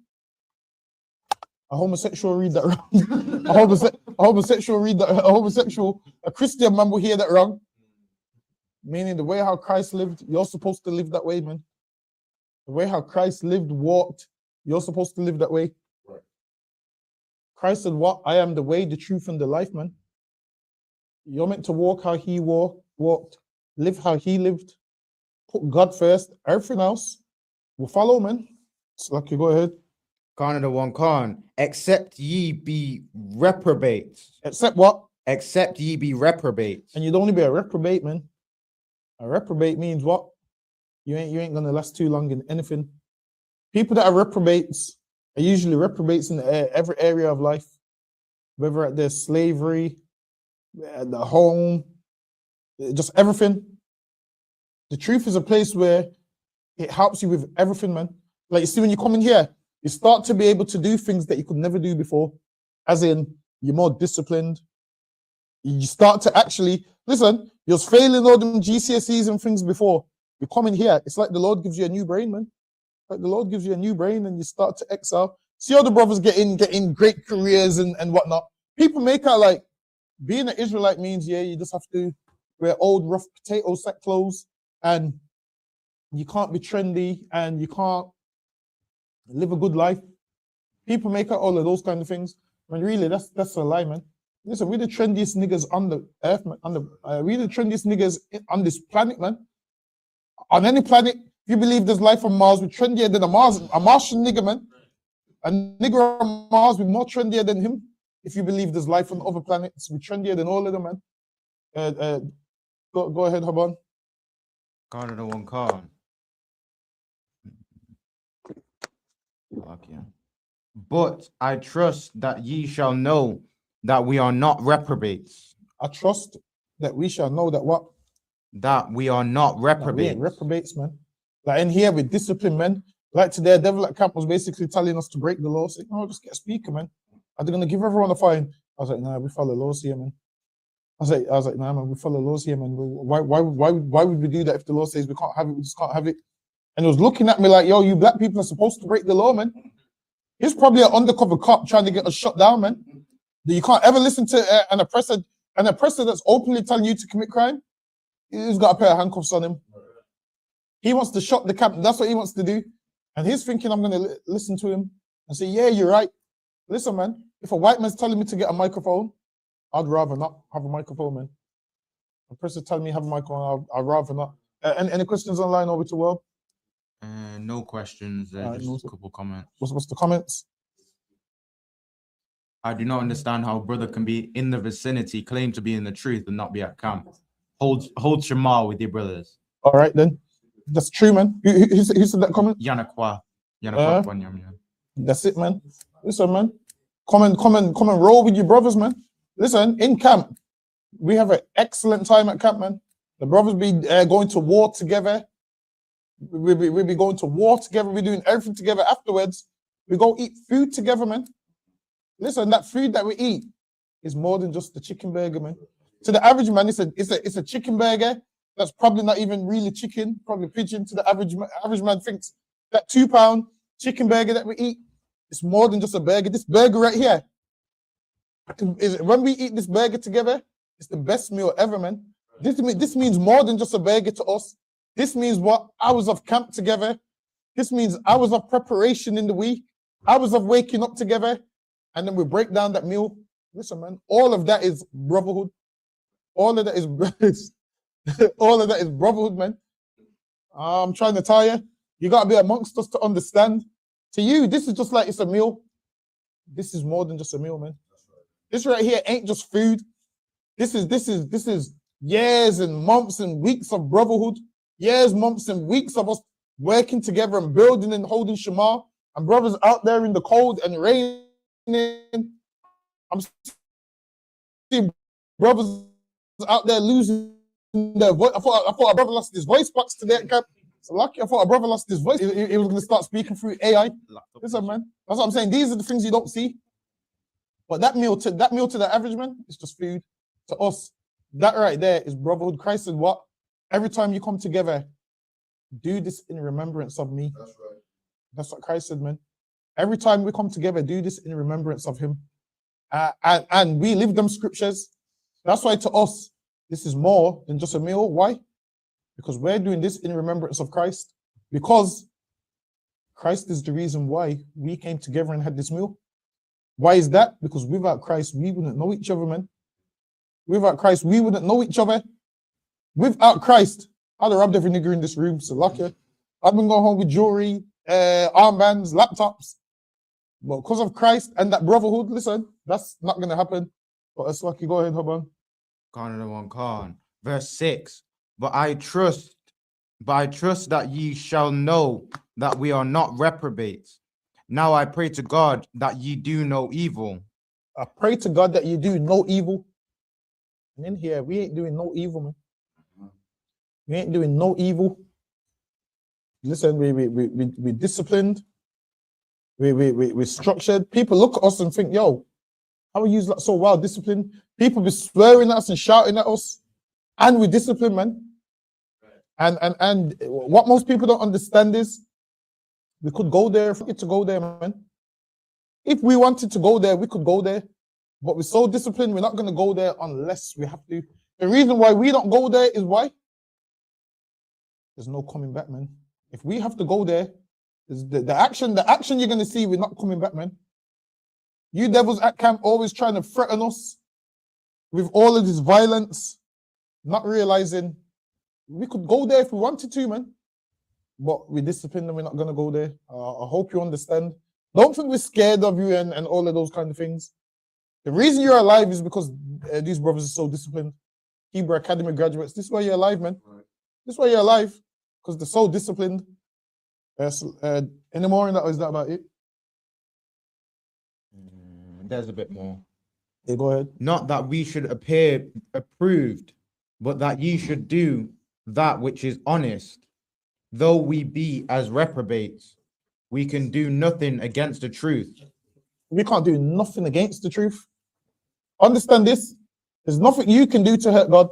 [SPEAKER 9] A homosexual read that wrong. a homosexual read that. A Christian man will hear that wrong. Meaning the way how Christ lived, you're supposed to live that way, man. The way how Christ lived, walked, you're supposed to live that way. Right. Christ said, "What? I am the way, the truth, and the life, man." You're meant to walk how he walked, live how he lived, put God first. Everything else will follow, man. So like you go ahead.
[SPEAKER 13] Khan the one Khan, except ye be reprobates.
[SPEAKER 9] Except what?
[SPEAKER 13] Except ye be reprobates.
[SPEAKER 9] And you'd only be a reprobate, man. A reprobate means what? You ain't gonna last too long in anything. People that are reprobates are usually reprobates in every area of life, whether at their slavery, at the home, just everything. The truth is a place where it helps you with everything, man. Like you see, when you come in here, you start to be able to do things that you could never do before. As in, you're more disciplined. You start to actually, listen, you're failing all them GCSEs and things before. You come in here, it's like the Lord gives you a new brain, man. Like the Lord gives you a new brain and you start to excel. See how the brothers getting great careers and whatnot. People make out like being an Israelite means, yeah, you just have to wear old rough potato sack clothes and you can't be trendy and you can't live a good life. People make out all of those kind of things. When really that's a lie, man. Listen, we're the trendiest niggas on the earth, man. We're the trendiest niggas on this planet, man. On any planet, if you believe there's life on Mars, we're trendier than a Martian nigga, man. A nigga on Mars, we're more trendier than him. If you believe there's life on other planets, we're trendier than all of them, man. Go ahead, Haban.
[SPEAKER 13] Khan the one Khan. Okay. But I trust that ye shall know that we are not reprobates.
[SPEAKER 9] I trust that we shall know that what?
[SPEAKER 13] That we are not reprobates.
[SPEAKER 9] We ain't reprobates, man. Like in here with discipline, man. Like today, Devil at Camp was basically telling us to break the law. Saying, "No, just get a speaker, man. Are they gonna give everyone a fine?" I was like, "Nah, we follow laws here, man." I was like, "Nah, man, we follow laws here, man. Why would we do that if the law says we can't have it? We just can't have it." And he was looking at me like, "Yo, you black people are supposed to break the law, man." He's probably an undercover cop trying to get us shut down, man. You can't ever listen to an oppressor that's openly telling you to commit crime. He's got a pair of handcuffs on him. He wants to shut the camp. That's what he wants to do. And he's thinking I'm going to listen to him and say, "Yeah, you're right. Listen, man, if a white man's telling me to get a microphone, I'd rather not have a microphone, man. A person telling me to have a microphone, I'd rather not." Any questions online over to World?
[SPEAKER 13] No questions. Just a couple comments.
[SPEAKER 9] What's the comments?
[SPEAKER 13] I do not understand how a brother can be in the vicinity, claim to be in the truth, and not be at camp. Hold Shema with your brothers.
[SPEAKER 9] All right, then. That's true, man. Who said that comment?
[SPEAKER 13] Yanakwa.
[SPEAKER 9] That's it, man. Listen, man. Come and roll with your brothers, man. Listen, in camp, we have an excellent time at camp, man. The brothers be going to war together. We'll be going to war together. We're doing everything together afterwards. We go eat food together, man. Listen, that food that we eat is more than just the chicken burger, man. To the average man, it's a chicken burger that's probably not even really chicken, probably pigeon. To the average man thinks that £2 chicken burger that we eat is more than just a burger. This burger right here, when we eat this burger together, it's the best meal ever, man. This means more than just a burger to us. This means what? Hours of camp together. This means hours of preparation in the week, hours of waking up together, and then we break down that meal. Listen, man, all of that is brotherhood. All of that is all of that is brotherhood, man. I'm trying to tell you, You gotta be amongst us to understand. To you, this is just like it's a meal. This is more than just a meal, man. This right here ain't just food. This is years and months and weeks of brotherhood. Years, months, and weeks of us working together and building and holding Shema. And brothers out there in the cold and raining. I'm seeing brothers out there losing their voice. I thought a brother lost his voice box today at camp. So lucky, I thought a brother lost his voice. He was going to start speaking through AI. Listen, man. That's what I'm saying. These are the things you don't see. But that meal to the average man, it's just food. To us, that right there is brotherhood. Christ said what? Every time you come together, do this in remembrance of me. That's right. That's what Christ said, man. Every time we come together, do this in remembrance of him. And we live them scriptures. That's why to us, this is more than just a meal. Why? Because we're doing this in remembrance of Christ. Because Christ is the reason why we came together and had this meal. Why is that? Because without Christ, we wouldn't know each other, man. Without Christ, we wouldn't know each other. Without Christ, I'd have robbed every nigger in this room. So lucky. I've been going home with jewelry, armbands, laptops. But because of Christ and that brotherhood, listen, that's not going to happen. But it's lucky. Go ahead, Haban.
[SPEAKER 13] Khan. Verse 6. But I trust that ye shall know that we are not reprobates. Now I pray to God that ye do no evil.
[SPEAKER 9] I pray to God that you do no evil. And in here, we ain't doing no evil, man. We ain't doing no evil. Listen, we disciplined. We structured. People look at us and think, yo, how are you so well disciplined? People be swearing at us and shouting at us. And we discipline, man. And what most people don't understand is we could go there if we wanted to go there, man. If we wanted to go there, we could go there. But we're so disciplined, we're not going to go there unless we have to. The reason why we don't go there is why? There's no coming back, man. If we have to go there, the action you're going to see, we're not coming back, man. You devils at camp always trying to threaten us with all of this violence, not realizing we could go there if we wanted to, man. But we're disciplined and we're not going to go there. I hope you understand. Don't think we're scared of you and all of those kind of things. The reason you're alive is because these brothers are so disciplined. Hebrew Academy graduates, this is why you're alive, man. This is why you're alive, because they're so disciplined. Any more in that, or is that about it?
[SPEAKER 13] There's a bit more.
[SPEAKER 9] Yeah, go ahead.
[SPEAKER 13] Not that we should appear approved, but that ye should do that which is honest. Though we be as reprobates, we can do nothing against the truth.
[SPEAKER 9] We can't do nothing against the truth. Understand this. There's nothing you can do to hurt God.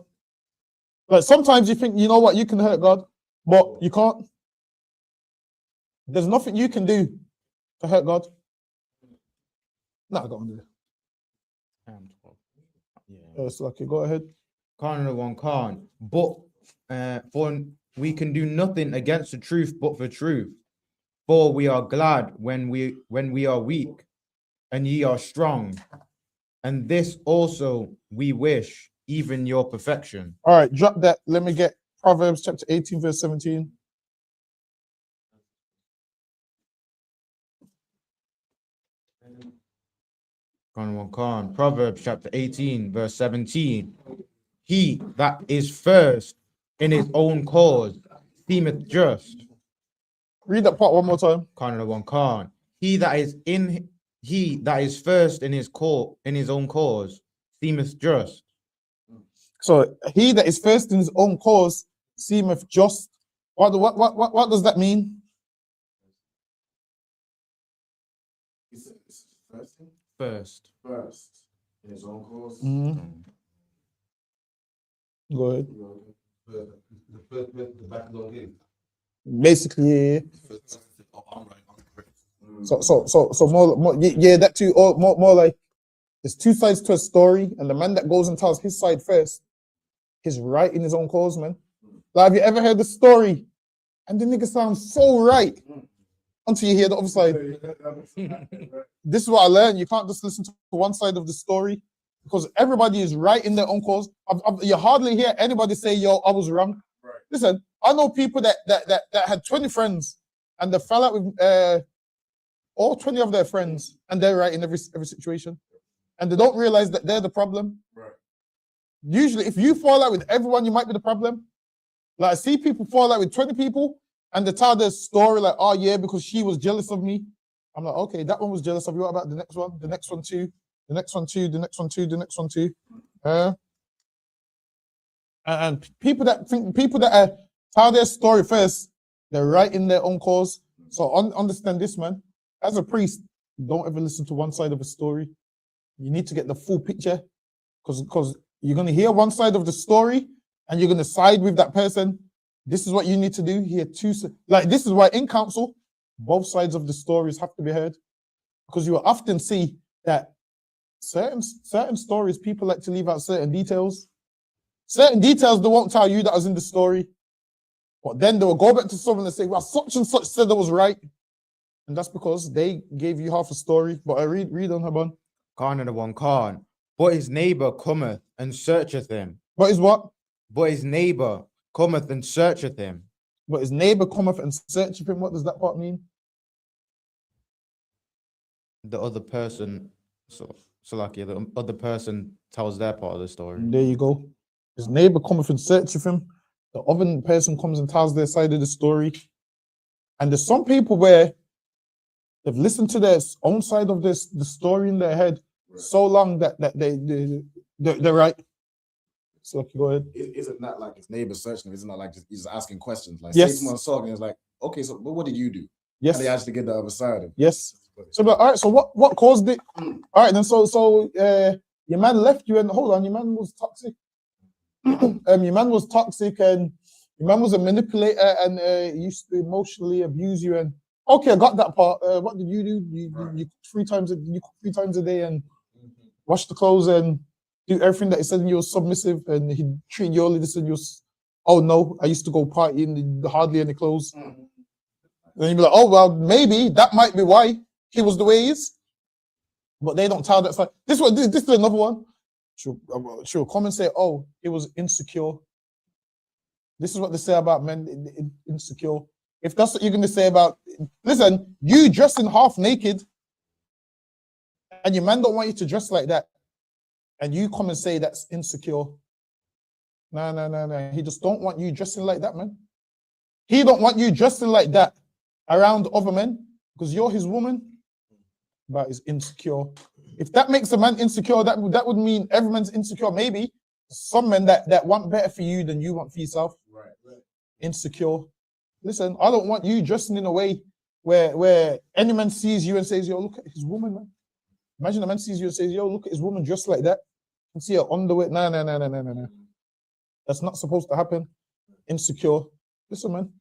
[SPEAKER 9] Like sometimes you think, you know what, you can hurt God, but you can't. There's nothing you can do to hurt God. No, I got on there. Yeah, it's lucky. Go ahead.
[SPEAKER 13] Khan. But for we can do nothing against the truth, but for truth. For we are glad when we are weak, and ye are strong. And this also we wish, even your perfection.
[SPEAKER 9] All right, drop that. Let me get Proverbs chapter 18, verse 17.
[SPEAKER 13] Khan. Proverbs chapter 18, verse 17. He that is first in his own cause seemeth just.
[SPEAKER 9] Read that part one more time.
[SPEAKER 13] Khan. He that is first in his own cause seemeth just.
[SPEAKER 9] So he that is first in his own cause seemeth just. What does that mean?
[SPEAKER 13] First
[SPEAKER 17] in his own cause.
[SPEAKER 9] Go ahead.
[SPEAKER 18] The back is okay.
[SPEAKER 9] Basically, yeah. So more, yeah, that too. Or more like there's two sides to a story, and the man that goes and tells his side first, he's right in his own cause, man. Like, have you ever heard the story? And the nigga sounds so right until you hear the other side. This is what I learned. You can't just listen to one side of the story because everybody is right in their own cause. You hardly hear anybody say, yo, I was wrong. Right. Listen, I know people that had 20 friends and they fell out with all 20 of their friends, and they're right in every situation, and they don't realize that they're the problem.
[SPEAKER 17] Right.
[SPEAKER 9] Usually, if you fall out with everyone, you might be the problem. Like I see people fall out with 20 people, and they tell their story like, "Oh yeah, because she was jealous of me." I'm like, okay, that one was jealous of you. What about the next one? The next one too. The next one too. The next one too. The next one too. And people that tell their story first, they're right in their own cause. So understand this, man. As a priest, don't ever listen to one side of a story. You need to get the full picture, because you're gonna hear one side of the story and you're gonna side with that person. This is what you need to do. Hear this is why in council, both sides of the stories have to be heard, because you will often see that certain stories people like to leave out certain details. Certain details they won't tell you that was in the story, but then they will go back to someone and say, "Well, such and such said that was right," and that's because they gave you half a story. But I read on Haban.
[SPEAKER 13] Khan and the one Khan. But his neighbor cometh and searcheth him.
[SPEAKER 9] But his what?
[SPEAKER 13] But his neighbor cometh and searcheth him.
[SPEAKER 9] But his neighbor cometh and searcheth him. What does that part mean?
[SPEAKER 13] The other person, like the other person tells their part of the story.
[SPEAKER 9] There you go. His neighbor cometh and searcheth him. The other person comes and tells their side of the story. And there's some people where they've listened to their own side of the story in their head so long that they're right. So go ahead.
[SPEAKER 17] Isn't that like his neighbor searching him? Isn't that like he's asking questions? Like,
[SPEAKER 9] yes.
[SPEAKER 17] Say someone's talking, it's like, okay, so what did you do?
[SPEAKER 9] Yes.
[SPEAKER 17] And they actually get the other side of it.
[SPEAKER 9] Yes. So, but all right. So what caused it? All right, then. So your man left you, and hold on, your man was toxic. Your man was toxic, and your man was a manipulator, and used to emotionally abuse you. And okay, I got that part. What did you do? You cook 3 times a day, and wash the clothes, and do everything that he said. And you were submissive, and he treated you only this, and you was, oh no, I used to go party in hardly any clothes. Then you'd be like, oh well, maybe that might be why he was the way he is. But they don't tell that side. This is another one. She'll come and say, oh, it was insecure. This is what they say about men, insecure. If that's what you're going to say about, listen, you dressing half naked, and your man don't want you to dress like that, and you come and say that's insecure. No. He just don't want you dressing like that, man. He don't want you dressing like that around other men, because you're his woman, but he's insecure. If that makes a man insecure, that would mean every man's insecure. Maybe some men that want better for you than you want for yourself. Right. Insecure. Listen, I don't want you dressing in a way where any man sees you and says, yo, look at his woman, man. Imagine a man sees you and says, yo, look at his woman dressed like that. You see her underwear. No. That's not supposed to happen. Insecure. Listen, man.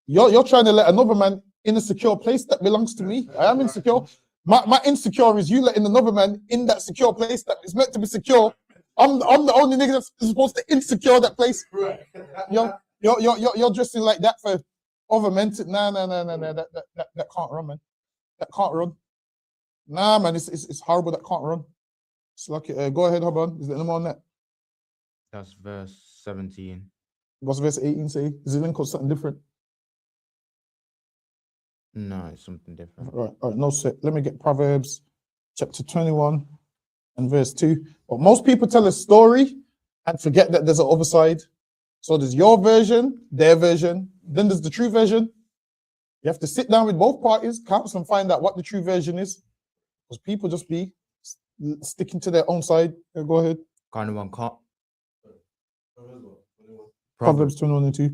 [SPEAKER 9] You're trying to let another man in a secure place that belongs to me. I am insecure. My insecure is you letting another man in that secure place that is meant to be secure. I'm the only nigga that's supposed to insecure that place. Right. You're dressing like that for other men to no. That can't run, man. That can't run. Nah, man, it's horrible. That can't run. It's like go ahead, Haban. Is there any more on that?
[SPEAKER 13] That's verse 17.
[SPEAKER 9] What's verse 18 say? Is it link or something different?
[SPEAKER 13] No, it's something different.
[SPEAKER 9] All right, no sweat. Let me get Proverbs chapter 21 and verse 2. But most people tell a story and forget that there's an other side. So there's your version, their version, then there's the true version. You have to sit down with both parties, counsel, and find out what the true version is. Because people just be sticking to their own side. Go ahead. Proverbs 21 and 2.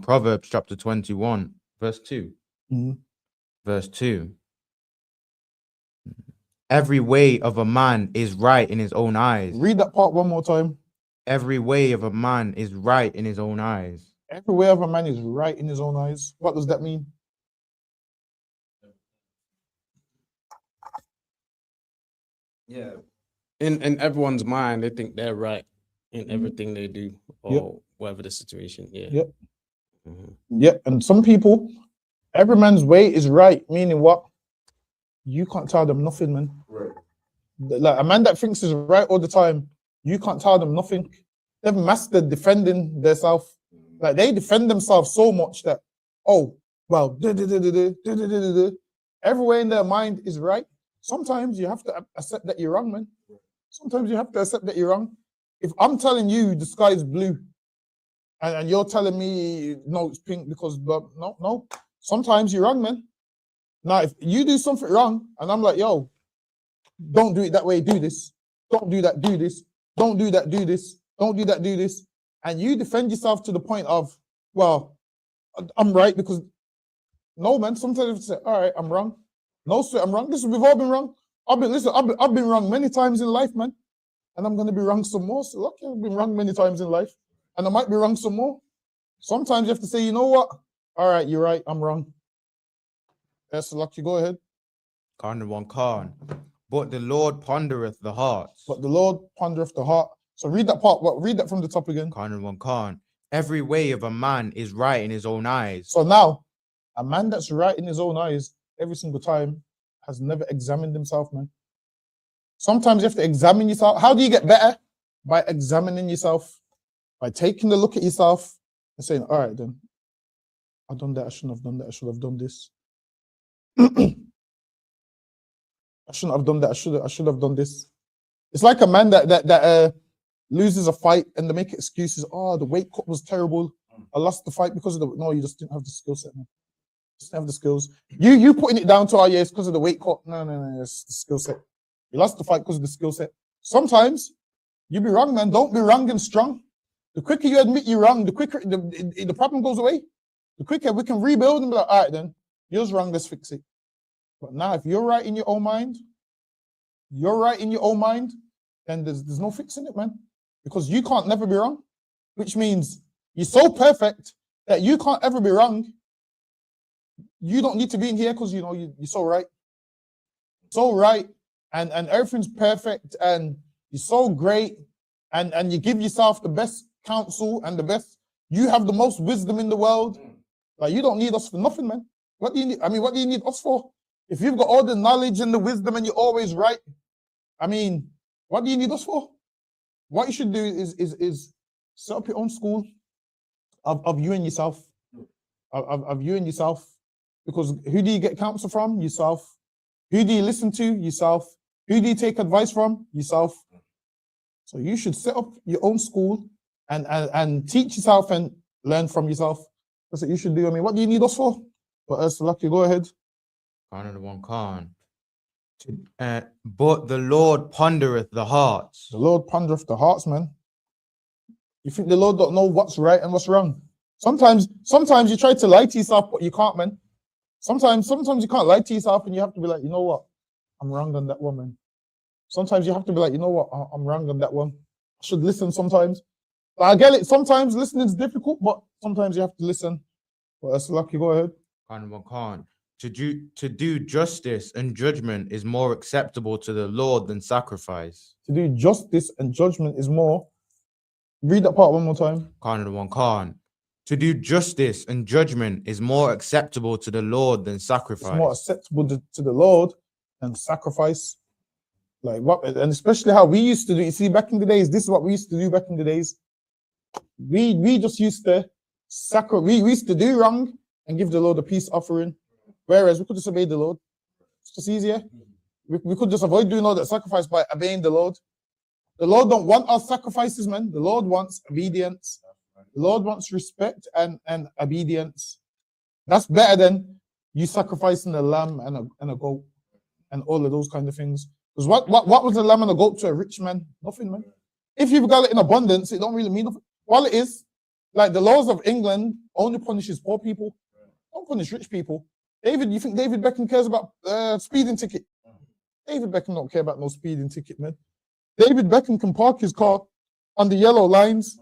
[SPEAKER 13] Proverbs chapter 21, verse 2.
[SPEAKER 9] Mm-hmm.
[SPEAKER 13] Verse 2. Every way of a man is right in his own eyes.
[SPEAKER 9] Read that part one more time.
[SPEAKER 13] Every way of a man is right in his own eyes.
[SPEAKER 9] Every way of a man is right in his own eyes. What does that mean?
[SPEAKER 16] Yeah. In everyone's mind, they think they're right in everything they do, or whatever the situation. Yeah.
[SPEAKER 9] Yep. Yep. And some people, every man's way is right, meaning what? You can't tell them nothing, man.
[SPEAKER 17] Right.
[SPEAKER 9] Like a man that thinks is right all the time, you can't tell them nothing. They've mastered defending themselves. Like they defend themselves so much that, oh, well, everywhere in their mind is right. Sometimes you have to accept that you're wrong, man. Sometimes you have to accept that you're wrong. If I'm telling you the sky is blue, and you're telling me no, it's pink because no. Sometimes you're wrong, man. Now, if you do something wrong, and I'm like, yo, don't do it that way, do this. Don't do that, do this. Don't do that, do this. Don't do that, do this. And you defend yourself to the point of, well, I'm right because no, man. Sometimes you have to say, all right, I'm wrong. No, sir, I'm wrong. Listen, we've all been wrong. I've been wrong many times in life, man. And I'm gonna be wrong some more. So look, I've been wrong many times in life. And I might be wrong some more. Sometimes you have to say, you know what? All right, you're right, I'm wrong. Yes, lucky, go ahead.
[SPEAKER 13] Khan 1 Khan. But the Lord pondereth the hearts.
[SPEAKER 9] But the Lord pondereth the heart. So read that part. Read that from the top again.
[SPEAKER 13] Khan 1 Khan. Every way of a man is right in his own eyes.
[SPEAKER 9] So now, a man that's right in his own eyes every single time has never examined himself, man. Sometimes you have to examine yourself. How do you get better? By examining yourself. By taking a look at yourself and saying, all right, then, I've done that, I shouldn't have done that, I should have done this. I shouldn't have done that, I should have done this. It's like a man that loses a fight and they make excuses. Oh, the weight cut was terrible. I lost the fight because of the... No, you just didn't have the skill set, man. Just didn't have the skills. You putting it down to, oh, yeah, it's because of the weight cut. No, it's the skill set. You lost the fight because of the skill set. Sometimes you be wrong, man. Don't be wrong and strong. The quicker you admit you're wrong, the quicker the problem goes away. The quicker we can rebuild and be like, all right, then, you're wrong, let's fix it. But now, if you're right in your own mind, then there's no fixing it, man. Because you can't never be wrong, which means you're so perfect that you can't ever be wrong. You don't need to be in here because, you know, you're so right. So right, and everything's perfect, and you're so great, and you give yourself the best counsel and the best, you have the most wisdom in the world. Like, you don't need us for nothing, man. What do you need? I mean, what do you need us for? If you've got all the knowledge and the wisdom and you're always right, I mean, what do you need us for? What you should do is set up your own school of you and yourself. Of you and yourself. Because who do you get counsel from? Yourself. Who do you listen to? Yourself. Who do you take advice from? Yourself. So you should set up your own school and teach yourself and learn from yourself. That's what you should do. I mean, what do you need us for? But Lucky, go ahead.
[SPEAKER 13] Khan 1 Khan. But the Lord pondereth the hearts.
[SPEAKER 9] The Lord pondereth the hearts, man. You think the Lord don't know what's right and what's wrong? Sometimes you try to lie to yourself, but you can't, man. Sometimes you can't lie to yourself, and you have to be like, you know what? I'm wrong on that one, man. Sometimes you have to be like, you know what? I'm wrong on that one. I should listen sometimes. But I get it. Sometimes listening is difficult, but sometimes you have to listen. Well, that's Lucky. Go ahead.
[SPEAKER 13] Khan 1 Khan. To do justice and judgment is more acceptable to the Lord than sacrifice.
[SPEAKER 9] To do justice and judgment is more. Read that part one more time.
[SPEAKER 13] Khan 1 Khan. To do justice and judgment is more acceptable to the Lord than sacrifice.
[SPEAKER 9] It's more acceptable to the Lord than sacrifice. Like what, and especially how we used to do. You see, back in the days, this is what we used to do back in the days. We just used to we used to do wrong and give the Lord a peace offering. Whereas we could just obey the Lord. It's just easier. We could just avoid doing all that sacrifice by obeying the Lord. The Lord don't want our sacrifices, man. The Lord wants obedience. The Lord wants respect and obedience. That's better than you sacrificing a lamb and a goat and all of those kind of things. Because what was a lamb and a goat to a rich man? Nothing, man. If you've got it in abundance, it don't really mean nothing. While it is, like the laws of England only punishes poor people. Don't punish rich people. You think David Beckham cares about speeding ticket? David Beckham don't care about no speeding ticket, man. David Beckham can park his car on the yellow lines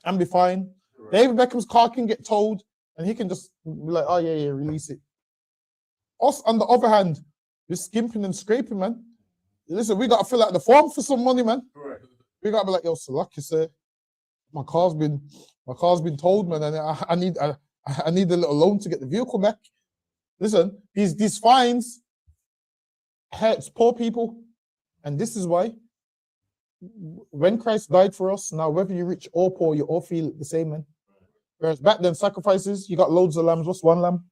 [SPEAKER 9] and be fine. David Beckham's car can get towed and he can just be like, oh yeah, release it. Us, on the other hand, we're skimping and scraping, man. Listen, we got to fill out the form for some money, man. Correct. We got to be like, yo, so lucky, sir. My car's been towed, man, and I need a little loan to get the vehicle back. Listen, these fines hurts poor people. And this is why when Christ died for us, now whether you're rich or poor, you all feel the same, man. Whereas back then, sacrifices, you got loads of lambs. What's one lamb?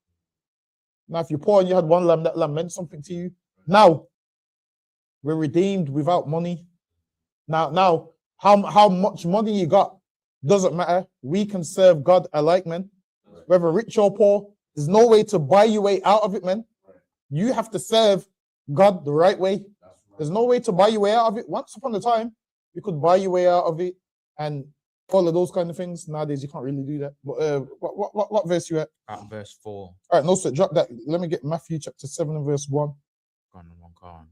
[SPEAKER 9] Now, if you're poor and you had one lamb, that lamb meant something to you. Now, we're redeemed without money. Now, how much money you got doesn't matter. We can serve God alike, man. Whether rich or poor, there's no way to buy your way out of it, man. You have to serve God the right way. There's no way to buy your way out of it. Once upon a time, you could buy your way out of it and all of those kind of things. Nowadays, you can't really do that. But what verse you at?
[SPEAKER 13] At verse 4.
[SPEAKER 9] All right, no, so drop that. Let me get Matthew chapter 7 and verse 1.
[SPEAKER 13] Go on.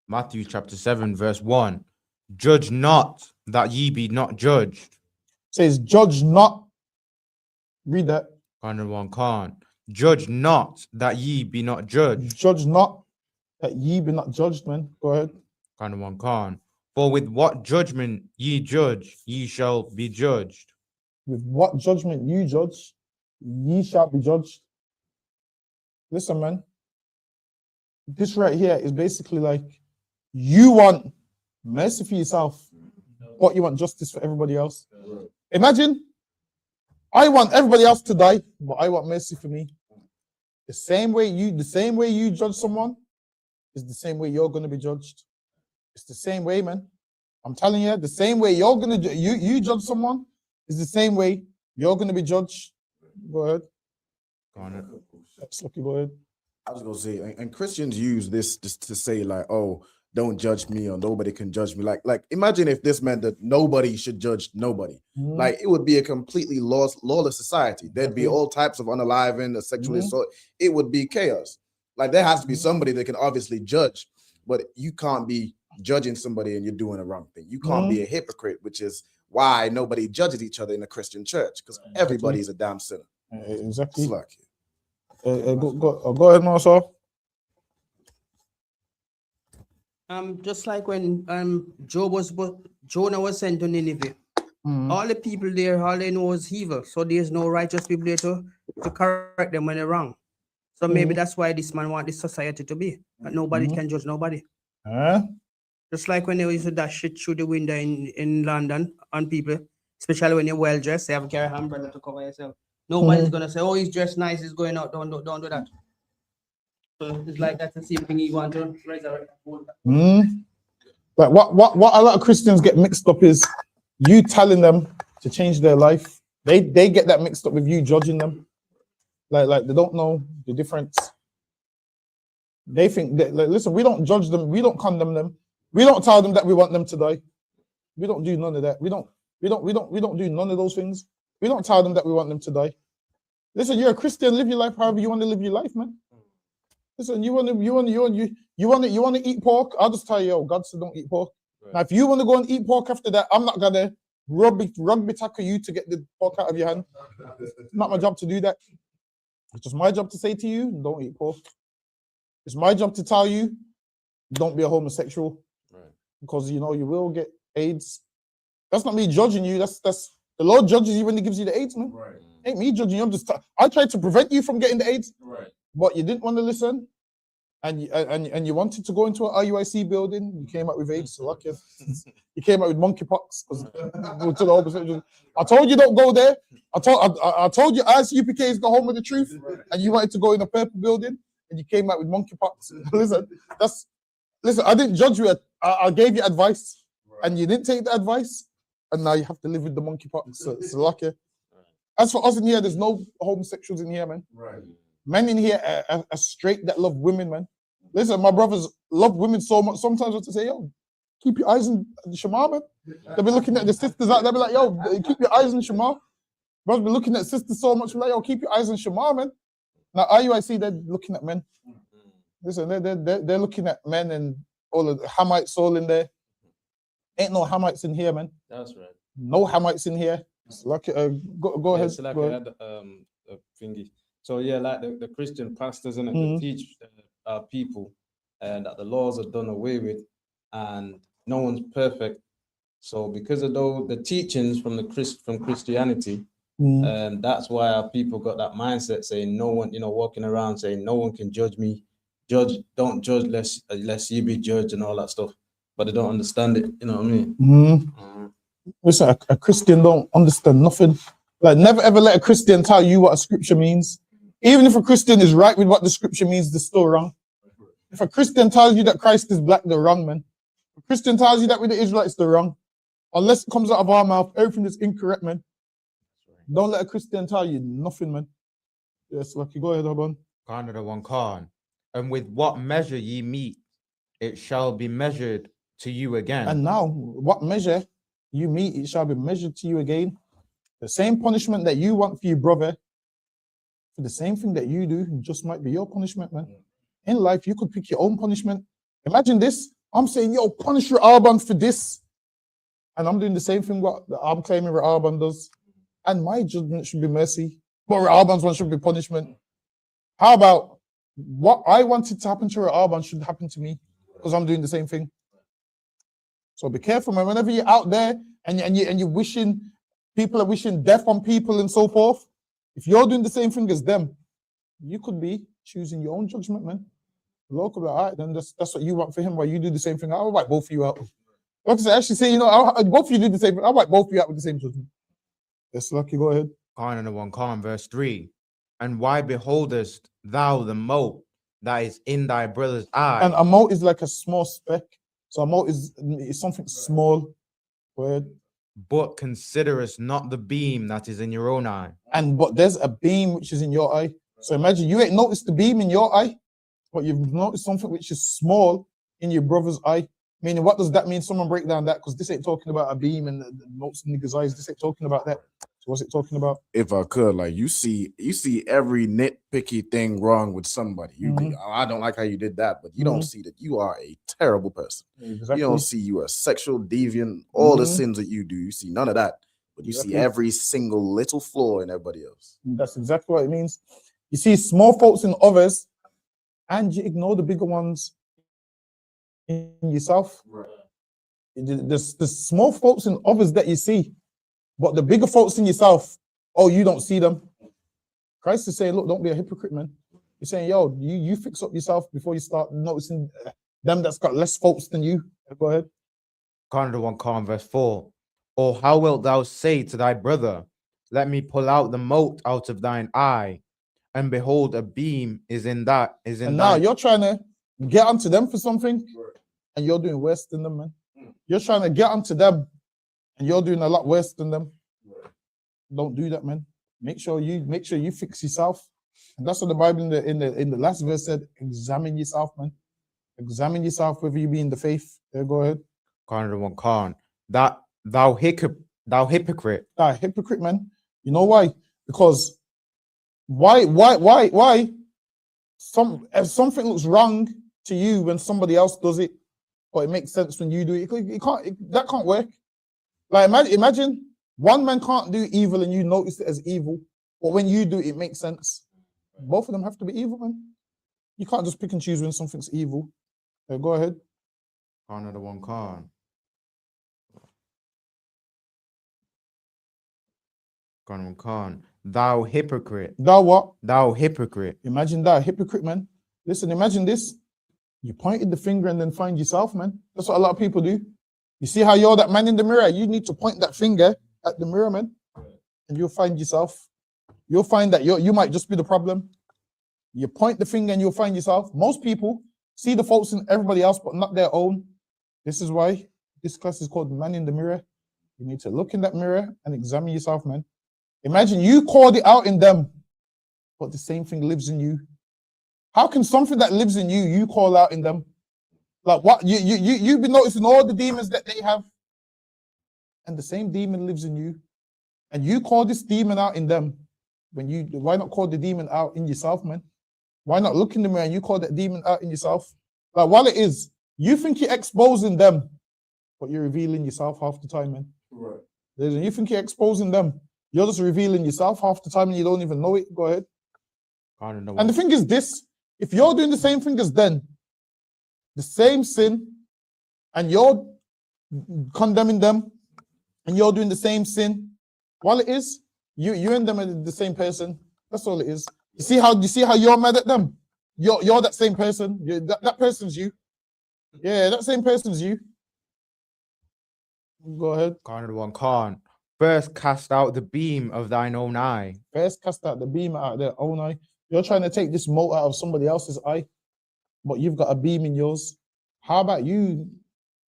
[SPEAKER 13] Matthew chapter 7, verse 1. Judge not that ye be not judged.
[SPEAKER 9] Says, judge not. Read that.
[SPEAKER 13] Can't. Judge not that ye be not judged.
[SPEAKER 9] Judge not that ye be not judged, man. Go ahead.
[SPEAKER 13] Can't. For with what judgment ye judge, ye shall be judged.
[SPEAKER 9] With what judgment you judge, ye shall be judged. Listen, man. This right here is basically like you want mercy for yourself, but you want justice for everybody else. Imagine, I want everybody else to die, but I want mercy for me. The same way you judge someone is the same way you're going to be judged. It's the same way, man. I'm telling you, the same way you're going to you judge someone is the same way you're going to be judged. Go ahead. Go ahead.
[SPEAKER 17] I was gonna say, and Christians use this just to say like, oh, don't judge me or nobody can judge me. Like imagine if this meant that nobody should judge nobody. Like it would be a completely lawless society. There'd be all types of unaliving, sexual assault. It would be chaos. Like there has to be somebody that can obviously judge, but you can't be judging somebody and you're doing the wrong thing. You can't be a hypocrite, which is why nobody judges each other in the Christian church, because everybody's a damn sinner.
[SPEAKER 9] Exactly.
[SPEAKER 17] It's like
[SPEAKER 9] go ahead, Marshall.
[SPEAKER 7] Just like when Jonah was sent to Nineveh, all the people there, all they know is evil. So there's no righteous people there to correct them when they're wrong. So maybe that's why this man want this society to be. That nobody can judge nobody. Just like when they used to dash shit through the window in London on people, especially when you're well dressed, they have to carry an umbrella to cover yourself. Nobody's gonna say, "Oh, he's dressed nice, he's going out." Don't do that. So it's like that's the same thing you want to resurrect.
[SPEAKER 9] Like what a lot of Christians get mixed up is you telling them to change their life. They get that mixed up with you judging them. Like they don't know the difference. They think that, like, listen, we don't judge them, we don't condemn them, we don't tell them that we want them to die. We don't do none of that. We don't do none of those things. We don't tell them that we want them to die. Listen, you're a Christian, live your life however you want to live your life, man. Listen, you want to eat pork, I'll just tell you, yo, God said don't eat pork. Now, if you want to go and eat pork after that, I'm not gonna rugby tackle you to get the pork out of your hand. It's not my job to do that. It's just my job to say to you, don't eat pork. It's my job to tell you, don't be a homosexual, because you will get AIDS. That's not me judging you. That's the Lord judges you when He gives you the AIDS, man. Ain't me judging you. I tried to prevent you from getting the AIDS, but you didn't want to listen, and you wanted to go into an IUIC building. You came out with AIDS, so lucky. You came out with monkeypox because I told you don't go there. I told you ISUPK is the home of the truth, and you wanted to go in a purple building, and you came out with monkeypox. Listen. I didn't judge you. I gave you advice, and you didn't take the advice, and now you have to live with the monkeypox. So it's lucky. As for us in here, there's no homosexuals in here, man. Men in here are straight that love women, man. Listen, my brothers love women so much. Sometimes I have to say, yo, keep your eyes on the Shema, man. They'll be looking at the sisters out. They'll be like, yo, keep your eyes on Shema. Brothers be looking at sisters so much. Like, yo, keep your eyes on Shema, man. Now, IUIC, they're looking at men. Listen, they're looking at men and all of the Hamites all in there. Ain't no Hamites in here, man.
[SPEAKER 16] That's right.
[SPEAKER 9] No Hamites in here. It's like, go ahead.
[SPEAKER 16] It's like
[SPEAKER 9] go
[SPEAKER 16] I
[SPEAKER 9] ahead.
[SPEAKER 16] had a thingy. So yeah, like the Christian pastors, innit, they teach our people and that the laws are done away with, and no one's perfect. So because of the teachings from Christianity, that's why our people got that mindset saying no one, walking around saying no one can judge me. Don't judge lest you be judged and all that stuff. But they don't understand it. You know what I mean?
[SPEAKER 9] Listen, a Christian don't understand nothing. Like, never ever let a Christian tell you what a scripture means. Even if a Christian is right with what the scripture means, they're still wrong. If a Christian tells you that Christ is black, they're wrong, man. If a Christian tells you that with the Israelites, they're wrong. Unless it comes out of our mouth, everything is incorrect, man. Don't let a Christian tell you nothing, man. Yes, Lucky, go ahead, Abon.
[SPEAKER 13] Canada one Khan. And with what measure ye meet, it shall be measured to you again.
[SPEAKER 9] And now, what measure you meet, it shall be measured to you again. The same punishment that you want for your brother, for the same thing that you do, just might be your punishment, man. In life, you could pick your own punishment. Imagine this. I'm saying, yo, punish Alban for this. And I'm doing the same thing what I'm claiming Alban does. And my judgment should be mercy. But Alban's one should be punishment. How about what I wanted to happen to Alban should happen to me? Because I'm doing the same thing. So be careful, man. Whenever you're out there and you're wishing, people are wishing death on people and so forth, if you're doing the same thing as them, you could be choosing your own judgment, man. The Lord could be like, all right, then that's what you want for him, while you do the same thing. I'll wipe both of you out. Like I said, actually say, both of you do the same thing. I'll wipe both of you out with the same judgment. Yes, Lucky, go ahead.
[SPEAKER 13] Canada one Khan, verse 3. And why beholdest thou the mote that is in thy brother's eye?
[SPEAKER 9] And a mote is like a small speck. So a mote is something small. Go ahead.
[SPEAKER 13] But considerest not the beam that is in your own eye.
[SPEAKER 9] But there's a beam which is in your eye. So imagine you ain't noticed the beam in your eye, but you've noticed something which is small in your brother's eye. Meaning, what does that mean? Someone break down that, because this ain't talking about a beam and the motes in niggas' eyes. This ain't talking about that. So what's it talking about?
[SPEAKER 17] If I could, like, you see every nitpicky thing wrong with somebody. I don't like how you did that, but you don't see that you are a terrible person.
[SPEAKER 9] Exactly.
[SPEAKER 17] You don't see you are a sexual deviant, all the sins that you do. You see none of that, but you see every single little flaw in everybody else.
[SPEAKER 9] That's exactly what it means. You see small faults in others, and you ignore the bigger ones in yourself. Right. There's small faults in others that you see, but the bigger faults in yourself, you don't see them. Christ is saying, look, don't be a hypocrite, man. He's saying, yo, you fix up yourself before you start noticing them that's got less faults than you. Go ahead.
[SPEAKER 13] Canada one Khan, verse 4. Or how wilt thou say to thy brother, let me pull out the mote out of thine eye, and behold, a beam is in that. And
[SPEAKER 9] now you're trying to get onto them for something, and you're doing worse than them, man. You're trying to get onto them, and you're doing a lot worse than them. Don't do that, man. Make sure you fix yourself. And that's what the Bible in the last verse said. Examine yourself, man. Examine yourself whether you be in the faith. Go ahead.
[SPEAKER 13] Canada one Khan. That thou hypocrite.
[SPEAKER 9] Hypocrite, man. You know why? Because why? If something looks wrong to you when somebody else does it, or it makes sense when you do it, that can't work. Like imagine one man can't do evil and you notice it as evil, but when you do it, it makes sense. Both of them have to be evil, man. You can't just pick and choose when something's evil. Go ahead.
[SPEAKER 13] Canada one Khan. Canada one Khan. Thou hypocrite.
[SPEAKER 9] Thou what?
[SPEAKER 13] Thou hypocrite.
[SPEAKER 9] Imagine that, hypocrite, man. Listen, imagine this. You pointed the finger and then find yourself, man. That's what a lot of people do. You see how you're that man in the mirror? You need to point that finger at the mirror, man. And you'll find yourself. You'll find that you might just be the problem. You point the finger and you'll find yourself. Most people see the faults in everybody else, but not their own. This is why this class is called Man in the Mirror. You need to look in that mirror and examine yourself, man. Imagine you called it out in them, but the same thing lives in you. How can something that lives in you call out in them? Like what? You've been noticing all the demons that they have, and the same demon lives in you, and you call this demon out in them. Why not call the demon out in yourself, man? Why not look in the mirror and you call that demon out in yourself? Like while it is, you think you're exposing them, but you're revealing yourself half the time, man. Right. You think you're exposing them, you're just revealing yourself half the time and you don't even know it. Go ahead.
[SPEAKER 13] I don't know.
[SPEAKER 9] And the thing is this, if you're doing the same thing as them, the same sin, and you're condemning them, and you're doing the same sin, while it is, you and them are the same person. That's all it is. You see how you're mad at them? You're that same person. That person's you. Yeah, that same person's you. Go ahead.
[SPEAKER 13] Canada one Khan. First cast out the beam of thine own eye.
[SPEAKER 9] First cast out the beam out of their own eye. You're trying to take this mote out of somebody else's eye, but you've got a beam in yours. How about you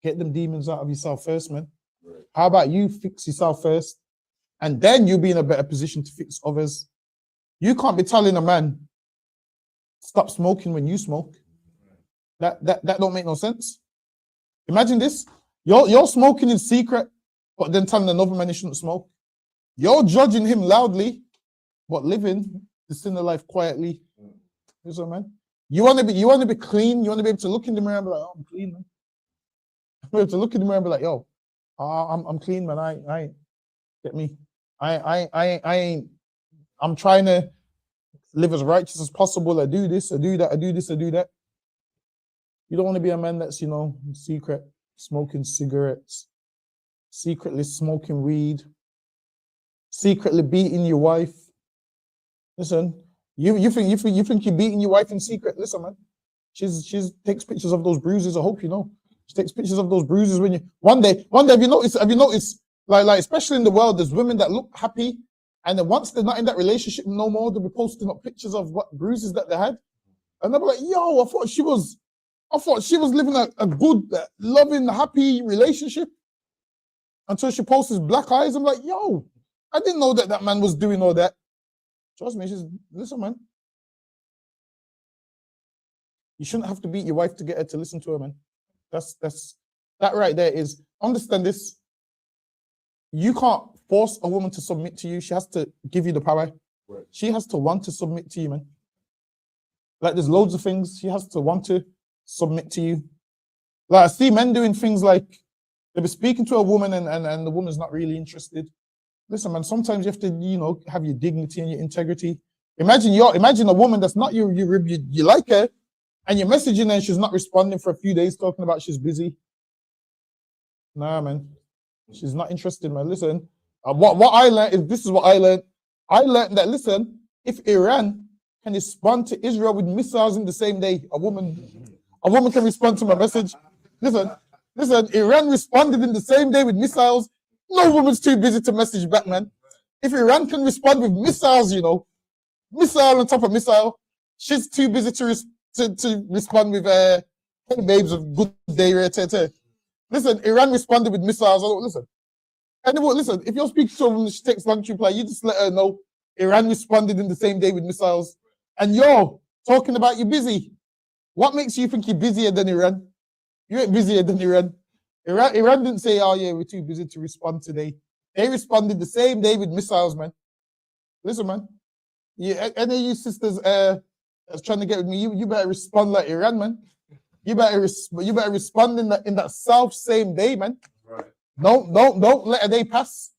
[SPEAKER 9] get them demons out of yourself first, man? How about you fix yourself first, and then you'll be in a better position to fix others. You can't be telling a man, stop smoking when you smoke. That don't make no sense. Imagine this. You're smoking in secret, but then telling another man he shouldn't smoke. You're judging him loudly, but living the sinner life quietly. Here's what, man. You want to be clean. You want to be able to look in the mirror and be like, oh, I'm clean, man. You have to look in the mirror and be like, yo, I'm clean, man. I get me. I ain't. I'm trying to live as righteous as possible. I do this, I do that, I do this, I do that. You don't want to be a man that's, in secret, smoking cigarettes, secretly smoking weed, secretly beating your wife. Listen, you think you're beating your wife in secret? Listen, man. She's takes pictures of those bruises. I hope you know. She takes pictures of those bruises when you one day have you noticed like especially in the world, there's women that look happy, and then once they're not in that relationship no more, they'll be posting up pictures of what bruises that they had. And they'll be like, yo, I thought she was living a good, loving, happy relationship until she posts his black eyes. I'm like, yo, I didn't know that man was doing all that. Trust me, listen, man. You shouldn't have to beat your wife to get her to listen to her, man. That right there is, understand this. You can't force a woman to submit to you. She has to give you the power. Right. She has to want to submit to you, man. Like there's loads of things. She has to want to submit to you. Like I see men doing things like they'll be speaking to a woman and the woman's not really interested. Listen, man, sometimes you have to, have your dignity and your integrity. Imagine a woman that's not you like her, and you're messaging her and she's not responding for a few days talking about she's busy. Nah, man. She's not interested, man. Listen, what I learned is, this is what I learned. I learned that, listen, if Iran can respond to Israel with missiles in the same day, a woman can respond to my message. Listen, Iran responded in the same day with missiles. No woman's too busy to message back, man. If Iran can respond with missiles, missile on top of missile, she's too busy to respond with hey babes, of good day, right? Listen, Iran responded with missiles. Listen, if you're speaking to a woman, she takes long to reply, you just let her know Iran responded in the same day with missiles. And you're talking about you're busy. What makes you think you're busier than Iran? You ain't busier than Iran. Iran didn't say, oh yeah, we're too busy to respond today. They responded the same day with missiles, man. Listen, man. Yeah, any of you sisters that's trying to get with me, you better respond like Iran, man. You better respond in that same day, man. Right. Don't let a day pass.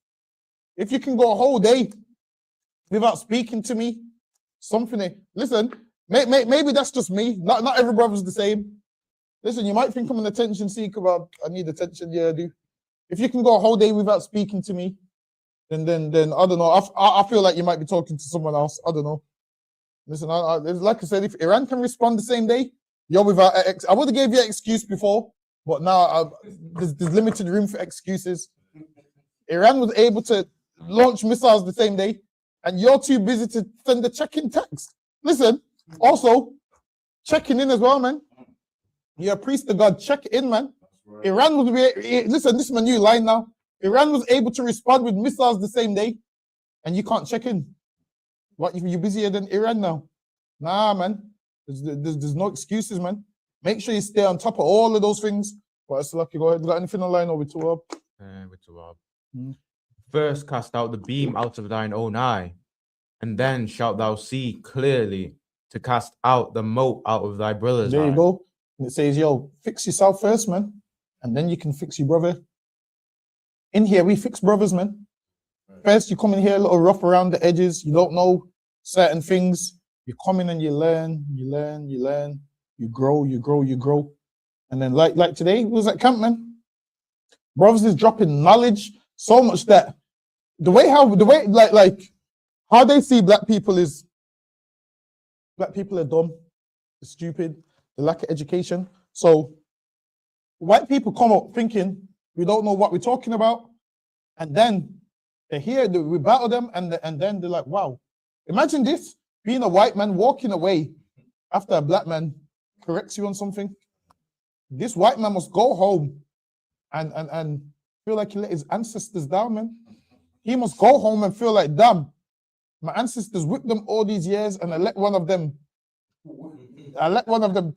[SPEAKER 9] If you can go a whole day without speaking to me, listen, maybe that's just me. Not every brother's the same. Listen, you might think I'm an attention seeker, but I need attention. Yeah, I do. If you can go a whole day without speaking to me, then I don't know. I feel like you might be talking to someone else. I don't know. Listen, like I said, if Iran can respond the same day, you're without. I would have gave you an excuse before, but now there's limited room for excuses. Iran was able to launch missiles the same day, and you're too busy to send a check-in text. Listen, also checking in as well, man. You're a priest of God. Check in, man. Right. Iran was listen. This is my new line now. Iran was able to respond with missiles the same day, and you can't check in. What, you're busier than Iran now? Nah, man. There's no excuses, man. Make sure you stay on top of all of those things. But it's lucky. Go ahead. Got anything online or with two up?
[SPEAKER 13] With two up. First cast out the beam out of thine own eye, and then shalt thou see clearly to cast out the mote out of thy brother's eye.
[SPEAKER 9] There you go. And it says, yo, fix yourself first, man. And then you can fix your brother. In here, we fix brothers, man. First, you come in here a little rough around the edges. You don't know certain things. You come in and you learn. You grow. And then like today, it was at camp, man. Brothers is dropping knowledge so much that the way how they see black people is black people are dumb, they're stupid, they lack of education. So white people come up thinking we don't know what we're talking about, and then They hear, we battle them, and then they're like, wow. Imagine this, being a white man walking away after a black man corrects you on something. This white man must go home and feel like he let his ancestors down, man. He must go home and feel like, damn, my ancestors whipped them all these years, and I let one of them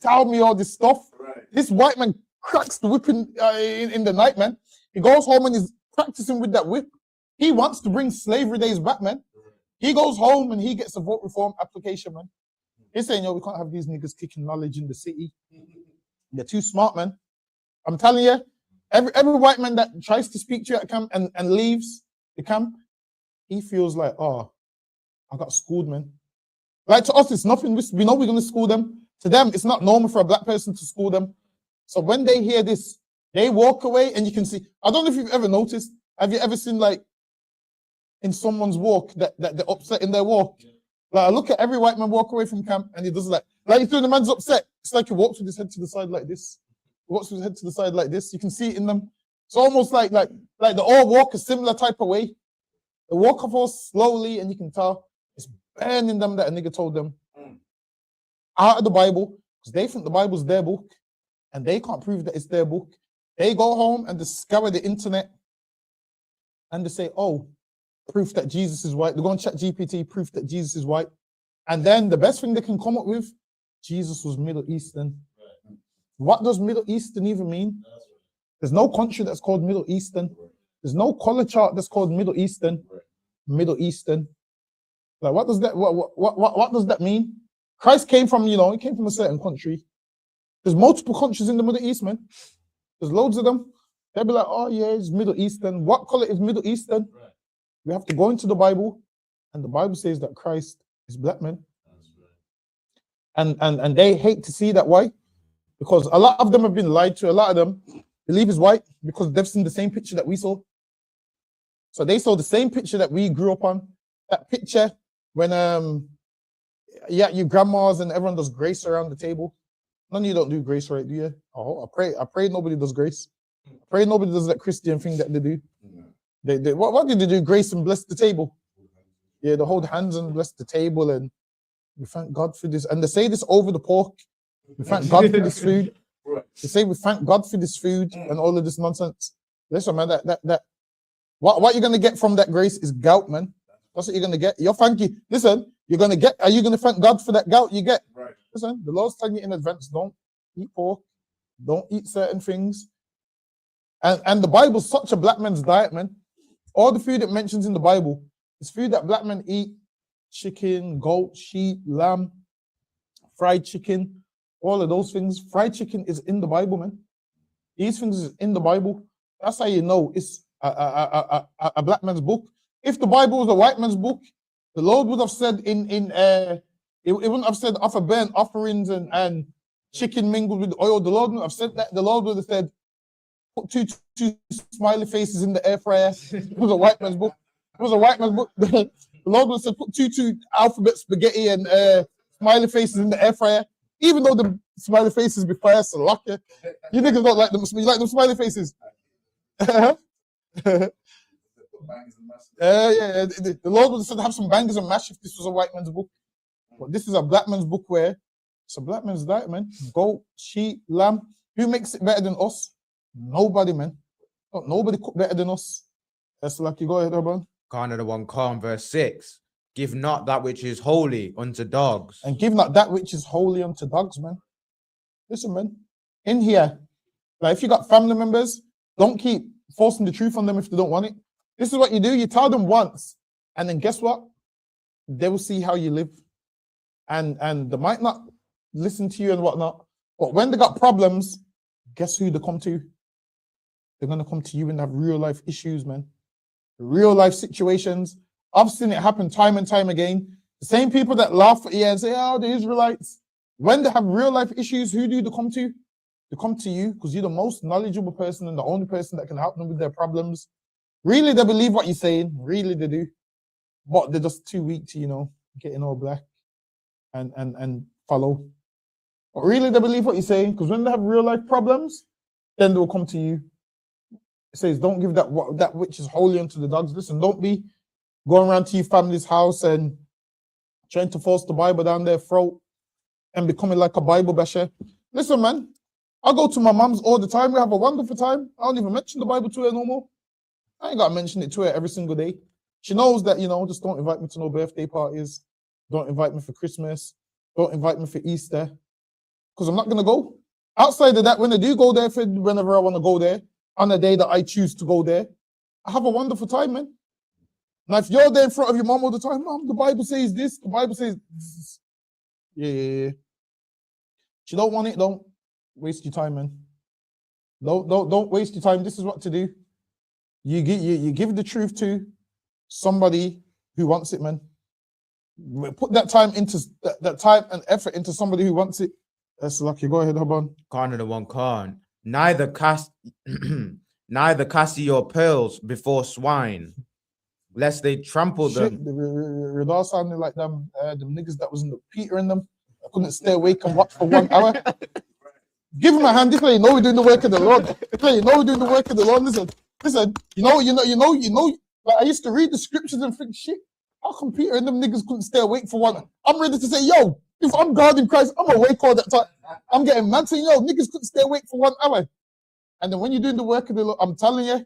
[SPEAKER 9] tell me all this stuff. Right. This white man cracks the whipping in the night, man. He goes home and he's practicing with that whip. He wants to bring slavery days back, man. He goes home and he gets a vote reform application, man. He's saying, yo, we can't have these niggas kicking knowledge in the city. They're too smart, man. I'm telling you, every white man that tries to speak to you at camp and leaves the camp, he feels like, oh, I got schooled, man. Like, to us, it's nothing. We know we're going to school them. To them, it's not normal for a black person to school them. So when they hear this, they walk away, and you can see, I don't know if you've ever noticed, have you ever seen, like, in someone's walk that they're upset in their walk? Like, I look at every white man walk away from camp, and he does like he's doing, the man's upset. It's like he walks with his head to the side like this. He walks with his head to the side like this. You can see it in them. It's almost like they all walk a similar type of way. They walk off slowly, and you can tell it's burning them that a nigga told them out of the Bible, because they think the Bible's their book, and they can't prove that it's their book. They go home and discover the internet, and they say, oh, proof that Jesus is white. They go on ChatGPT, proof that Jesus is white. And then the best thing they can come up with, Jesus was Middle Eastern. Right. What does Middle Eastern even mean? Right. There's no country that's called Middle Eastern. Right. There's no color chart that's called Middle Eastern. Right. Middle Eastern. Like, what does that mean? Christ came from, he came from a certain country. There's multiple countries in the Middle East, man. There's loads of them. They'll be like, oh yeah, it's Middle Eastern. What color is Middle Eastern? Right. We have to go into the Bible, and the Bible says that Christ is black, man. And they hate to see that. Why? Because a lot of them have been lied to. A lot of them believe he's white because they've seen the same picture that we saw. So they saw the same picture that we grew up on. That picture when your grandmas and everyone does grace around the table. None of you don't do grace, right? Do you? Oh, I pray nobody does grace. I pray nobody does that Christian thing that they do. What did they do? Grace and bless the table. Yeah, they hold hands and bless the table, and we thank God for this. And they say this over the pork. We thank God for this food. They say we thank God for this food and all of this nonsense. Listen, man, what you're gonna get from that grace is gout, man. That's what you're gonna get. You're thanking. Listen, are you gonna thank God for that gout you get? Right. Listen, the Lord's telling you in advance, don't eat pork, don't eat certain things. And the Bible's such a black man's diet, man. All the food it mentions in the Bible is food that black men eat: chicken, goat, sheep, lamb, fried chicken, all of those things. Fried chicken is in the Bible, man. These things is in the Bible. That's how you know it's a black man's book. If the Bible was a white man's book, the Lord would have said it wouldn't have said offer burnt offerings and chicken mingled with oil. The Lord wouldn't have said that. The Lord would have said, put two smiley faces in the air fryer. It was a white man's book. It was a white man's book. The Lord would have said, put two alphabet spaghetti and smiley faces in the air fryer. Even though the smiley faces be fire, so lucky. You niggas don't like them. You like them smiley faces? Yeah. The Lord would have said, have some bangers and mash if this was a white man's book. But this is a black man's book where it's a black man's diet, man. Goat, sheep, lamb. Who makes it better than us? Nobody, man. Nobody cook better than us. That's lucky. Go ahead, Urban.
[SPEAKER 13] Canada 1 Khan, verse 6. Give not that which is holy unto dogs.
[SPEAKER 9] And give not that which is holy unto dogs, man. Listen, man. In here, like if you got family members, don't keep forcing the truth on them if they don't want it. This is what you do. You tell them once, and then guess what? They will see how you live. And they might not listen to you and whatnot. But when they got problems, guess who they come to? They're going to come to you and have real life issues, man. Real life situations. I've seen it happen time and time again. The same people that laugh at you and say, oh, the Israelites. When they have real life issues, who do they come to? They come to you because you're the most knowledgeable person and the only person that can help them with their problems. Really, they believe what you're saying. Really, they do. But they're just too weak to, getting all black and follow. But really, they believe what you're saying because when they have real life problems, then they'll come to you. It says, don't give that which is holy unto the dogs. Listen, don't be going around to your family's house and trying to force the Bible down their throat and becoming like a Bible basher. Listen, man, I go to my mom's all the time. We have a wonderful time. I don't even mention the Bible to her no more. I ain't got to mention it to her every single day. She knows that, just don't invite me to no birthday parties. Don't invite me for Christmas. Don't invite me for Easter. Because I'm not going to go. Outside of that, when I do go there, whenever I want to go there, on a day that I choose to go there, I have a wonderful time, man. Now, if you're there in front of your mom all the time, Mom, the Bible says this, the Bible says this. Yeah. She don't want it, don't waste your time, man. Don't waste your time. This is what to do. You give the truth to somebody who wants it, man. Put that time into that time and effort into somebody who wants it. That's lucky. Go ahead, Haban.
[SPEAKER 13] Khan of the one Khan. Neither cast your pearls before swine, lest they trample them.
[SPEAKER 9] The Radar sounded like them niggas that was in the Peter in them. I couldn't stay awake and watch for 1 hour. Give him a hand. This way, you know we're doing the work of the Lord. This way, you know we're doing the work of the Lord. Listen. You know. Like I used to read the scriptures and think, shit. How come Peter and them niggas couldn't stay awake for 1 hour? I'm ready to say, yo, if I'm God in Christ, I'm awake all that time. I'm getting mad saying, yo, niggas couldn't stay awake for 1 hour. And then when you're doing the work of the Lord, I'm telling you,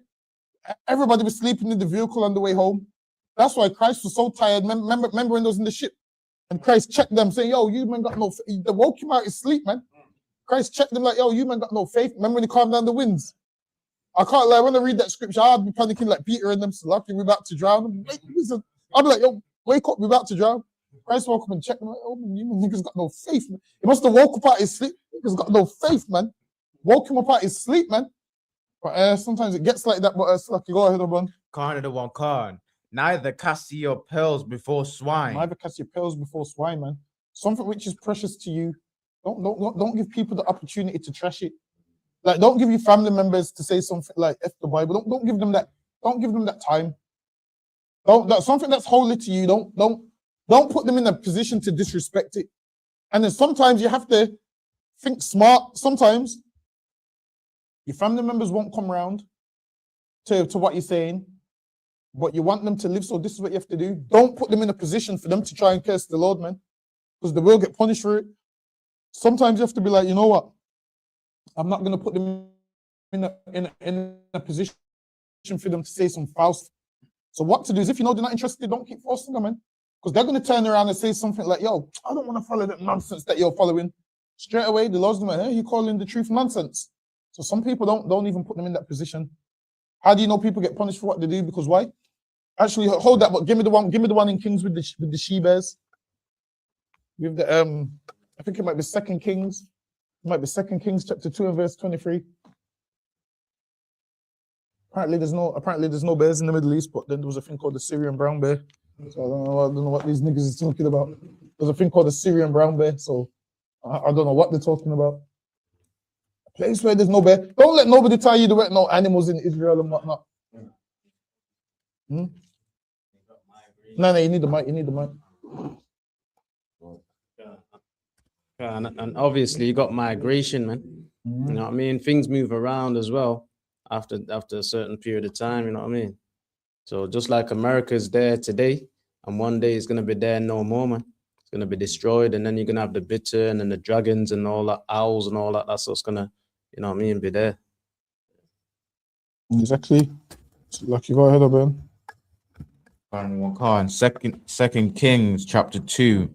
[SPEAKER 9] everybody was sleeping in the vehicle on the way home. That's why Christ was so tired. Remember when they was in the ship? And Christ checked them saying, yo, you man got no faith. They woke him out of sleep, man. Christ checked them like, yo, you man got no faith. Remember when he calmed down the winds? I can't lie, when I read that scripture, I'd be panicking like Peter and them, so lucky we're about to drown. I'd be like, yo, wake up, we're about to drown. Christ woke up and checked him like, oh, you niggas got no faith, man. He must have woke up out his sleep. Niggas got no faith, man. Woke him up out his sleep, man. But sometimes it gets like that, but lucky. Go ahead, Obon.
[SPEAKER 13] Khan of the one Khan. Neither cast your pearls before swine.
[SPEAKER 9] Neither cast your pearls before swine, man. Something which is precious to you. Don't give people the opportunity to trash it. Like, don't give your family members to say something like F the Bible. Don't give them that. Don't give them that time. Something that's holy to you. Don't put them in a position to disrespect it. And then sometimes you have to think smart. Sometimes your family members won't come around to what you're saying, but you want them to live. So this is what you have to do. Don't put them in a position for them to try and curse the Lord, man, because they will get punished for it. Sometimes you have to be like, you know what? I'm not going to put them in a position for them to say some false. So what to do is, if you know they're not interested, don't keep forcing them, man, because they're going to turn around and say something like, yo, I don't want to follow that nonsense that you're following. Straight away, the Lord's like, hey, you're calling the truth nonsense. So some people don't even put them in that position. How do you know people get punished for what they do? Because why? Actually, hold that, but give me the one in Kings with the she-bears. With the I think it might be 2 Kings. It might be 2 Kings chapter 2 and verse 23. Apparently there's no bears in the Middle East, but then there was a thing called the Syrian brown bear. So I don't know what these niggas is talking about. There's a thing called the Syrian brown bear, so I don't know what they're talking about. A place where there's no bear. Don't let nobody tell you there weren't no animals in Israel and whatnot. No, you need the mic. You need the mic.
[SPEAKER 16] And obviously you got migration, man. You know what I mean? Things move around as well after a certain period of time, you know what I mean? So just like America's there today, and one day it's gonna be there no more, man. It's gonna be destroyed, and then you're gonna have the bitter and then the dragons and all that, owls and all that. That's what's gonna, you know what I mean, be there.
[SPEAKER 9] Exactly. Lucky, go ahead, Ben.
[SPEAKER 13] Khan, Second Kings chapter 2.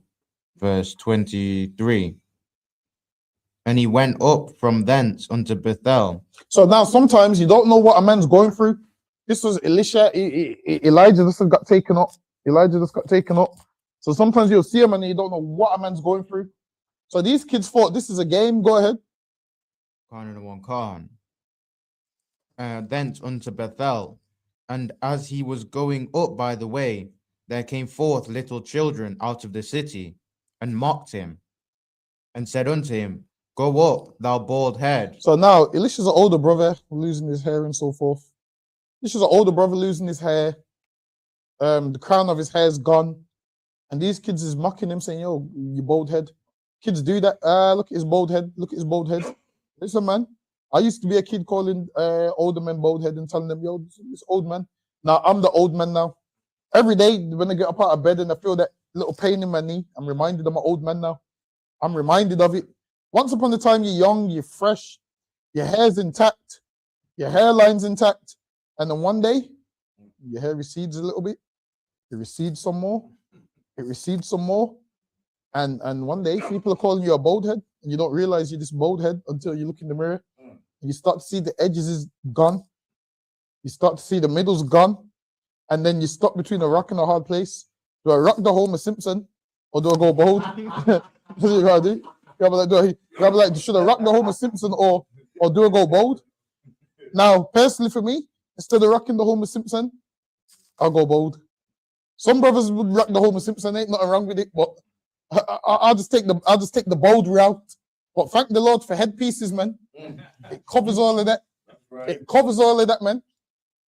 [SPEAKER 13] Verse 23. And he went up from thence unto Bethel.
[SPEAKER 9] So now sometimes you don't know what a man's going through. This was Elisha. Elijah just got taken up. So sometimes you'll see him and you don't know what a man's going through. So these kids thought this is a game. Go ahead.
[SPEAKER 13] Khan. Thence unto Bethel. And as he was going up by the way, there came forth little children out of the city, and mocked him, and said unto him, Go up, thou bald head.
[SPEAKER 9] So now Elisha's an older brother losing his hair and so forth. Elisha's an older brother losing his hair. The crown of his hair is gone. And these kids is mocking him, saying, yo, you bald head. Kids do that. Look at his bald head. Listen, man. I used to be a kid calling older men bald head and telling them, yo, this old man. Now I'm the old man now. Every day when I get up out of bed and I feel that little pain in my knee, I'm reminded I'm an old man now. I'm reminded of it. Once upon a time, you're young, you're fresh, your hair's intact, your hairline's intact, and then one day, your hair recedes a little bit, it recedes some more, it recedes some more, and one day people are calling you a bald head, and you don't realize you're this bald head until you look in the mirror, and you start to see the edges is gone, you start to see the middle's gone, and then you stop between a rock and a hard place. Do I rock the Homer Simpson, or do I go bald? That's what you gotta do. You gotta be like, should I rock the Homer Simpson or do I go bald? Now, personally for me, instead of rocking the Homer Simpson, I'll go bald. Some brothers would rock the Homer Simpson, ain't nothing wrong with it, but I'll just take the bold route. But thank the Lord for headpieces, man. It covers all of that. It covers all of that, man.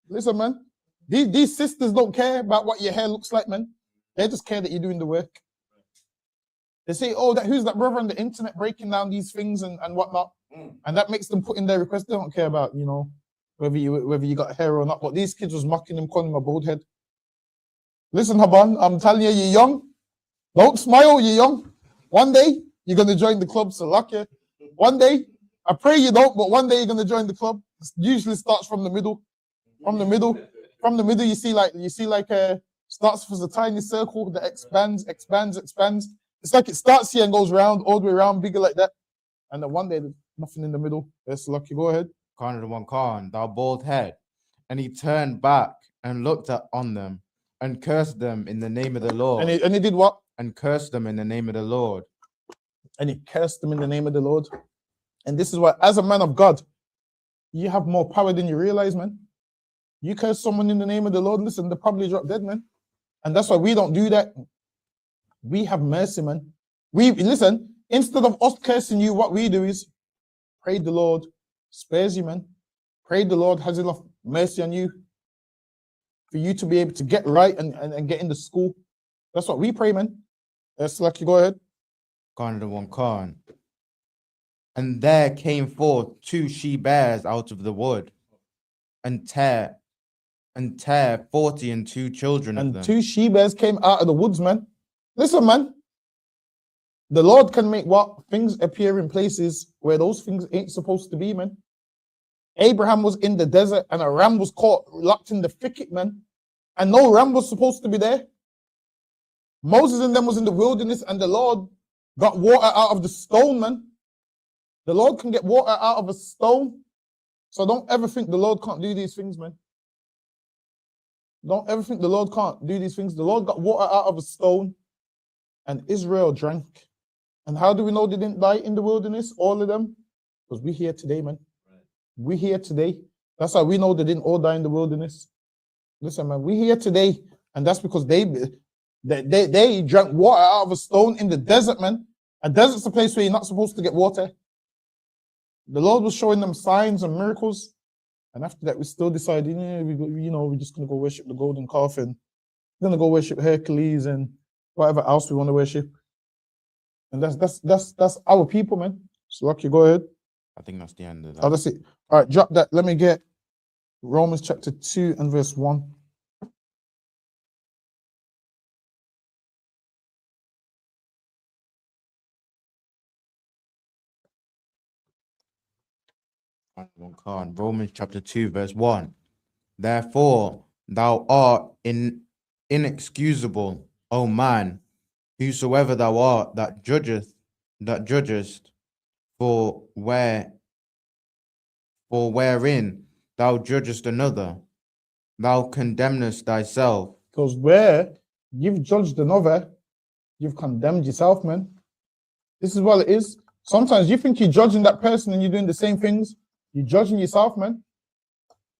[SPEAKER 9] Listen, man. These sisters don't care about what your hair looks like, man. They just care that you're doing the work. They say, oh, who's that brother on the internet breaking down these things and whatnot? And that makes them put in their request. They don't care about, whether you got hair or not. But these kids was mocking him, calling him a bald head. Listen, Haban, I'm telling you, you're young. Don't smile, you're young. One day, you're going to join the club, so luck you. One day, I pray you don't, but one day you're going to join the club. It usually starts from the middle. From the middle, you see starts as a tiny circle that expands. It's like it starts here and goes round, all the way around, bigger like that. And then one day, there's nothing in the middle. That's lucky. Go ahead.
[SPEAKER 13] Khan, thou bald head. And he turned back and looked on them and cursed them in the name of the Lord.
[SPEAKER 9] And he did what?
[SPEAKER 13] And cursed them in the name of the Lord.
[SPEAKER 9] And he cursed them in the name of the Lord. And this is why, as a man of God, you have more power than you realize, man. You curse someone in the name of the Lord, listen, they probably drop dead, man. And that's why we don't do that. We have mercy, man. Listen, instead of us cursing you, what we do is pray the Lord spares you, man. Pray the Lord has enough mercy on you for you to be able to get right and get into school. That's what we pray, man. That's lucky. Go ahead.
[SPEAKER 13] Khan. And there came forth 2 she-bears out of the wood, and tear 42 children of them.
[SPEAKER 9] And 2 she-bears came out of the woods, man. Listen, man. The Lord can make things appear in places where those things ain't supposed to be, man. Abraham was in the desert and a ram was locked in the thicket, man. And no ram was supposed to be there. Moses and them was in the wilderness and the Lord got water out of the stone, man. The Lord can get water out of a stone. So don't ever think the Lord can't do these things, man. Don't ever think the Lord can't do these things. The Lord got water out of a stone and Israel drank. And how do we know they didn't die in the wilderness, all of them? Because we're here today, man. We're here today. That's how we know they didn't all die in the wilderness. Listen, man, we're here today. And that's because they drank water out of a stone in the desert, man. A desert's a place where you're not supposed to get water. The Lord was showing them signs and miracles. And after that, we still decided, we're just going to go worship the golden calf and we're going to go worship Hercules and whatever else we want to worship. And that's our people, man. So, Lucky, go ahead.
[SPEAKER 13] I think that's the end of that.
[SPEAKER 9] Oh, that's it. All right, drop that. Let me get Romans chapter 2 and verse 1.
[SPEAKER 13] Romans chapter 2, verse 1. Therefore, thou art inexcusable, O man, whosoever thou art that judgest, for wherein thou judgest another, thou condemnest thyself.
[SPEAKER 9] Because where you've judged another, you've condemned yourself, man. This is what it is. Sometimes you think you're judging that person and you're doing the same things. You're judging yourself, man.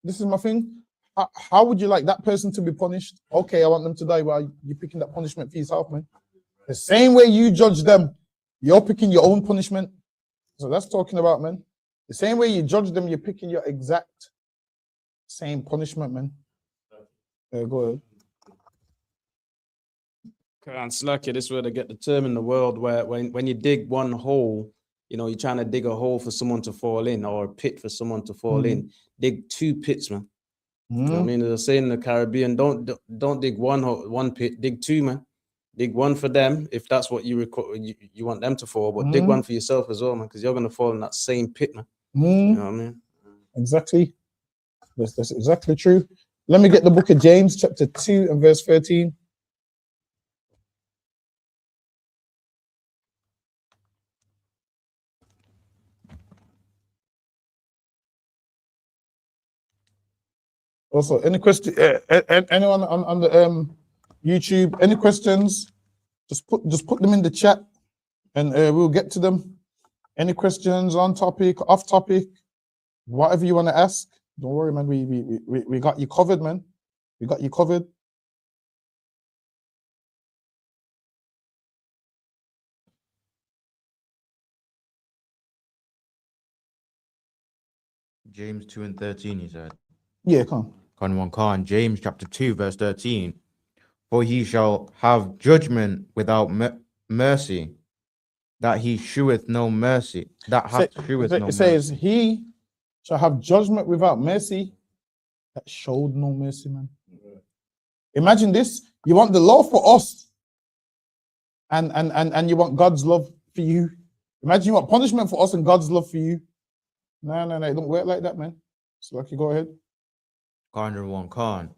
[SPEAKER 9] This is my thing. How would you like that person to be punished? Okay, I want them to die while you're picking that punishment for yourself, man. The same way you judge them, you're picking your own punishment. So that's talking about, man. The same way you judge them, you're picking your exact same punishment, man. Go ahead.
[SPEAKER 16] And Slacky, this is where they get the term in the world where when you dig one hole, you know, you're trying to dig a hole for someone to fall in or a pit for someone to fall in. Dig 2 pits, man. You know what I mean? They're saying in the Caribbean, don't dig one pit, dig 2, man. Dig one for them if that's what you want them to fall, but dig one for yourself as well, man, because you're gonna fall in that same pit, man. You know what I mean?
[SPEAKER 9] Exactly. That's exactly true. Let me get the book of James, chapter 2 and verse 13. Also, any question? Anyone on the YouTube? Any questions? Just put them in the chat, and we'll get to them. Any questions on topic, off topic, whatever you want to ask? Don't worry, man. We got you covered, man. We got you covered.
[SPEAKER 13] James 2 and 13, he said.
[SPEAKER 9] Yeah, come
[SPEAKER 13] on. James chapter 2, verse 13. For he shall have judgment without mercy, that he sheweth no mercy.
[SPEAKER 9] It says, he shall have judgment without mercy, that showed no mercy, man. Imagine this. You want the law for us, and you want God's love for you. Imagine you want punishment for us and God's love for you. No, it don't work like that, man. So, okay, go ahead.
[SPEAKER 13] 101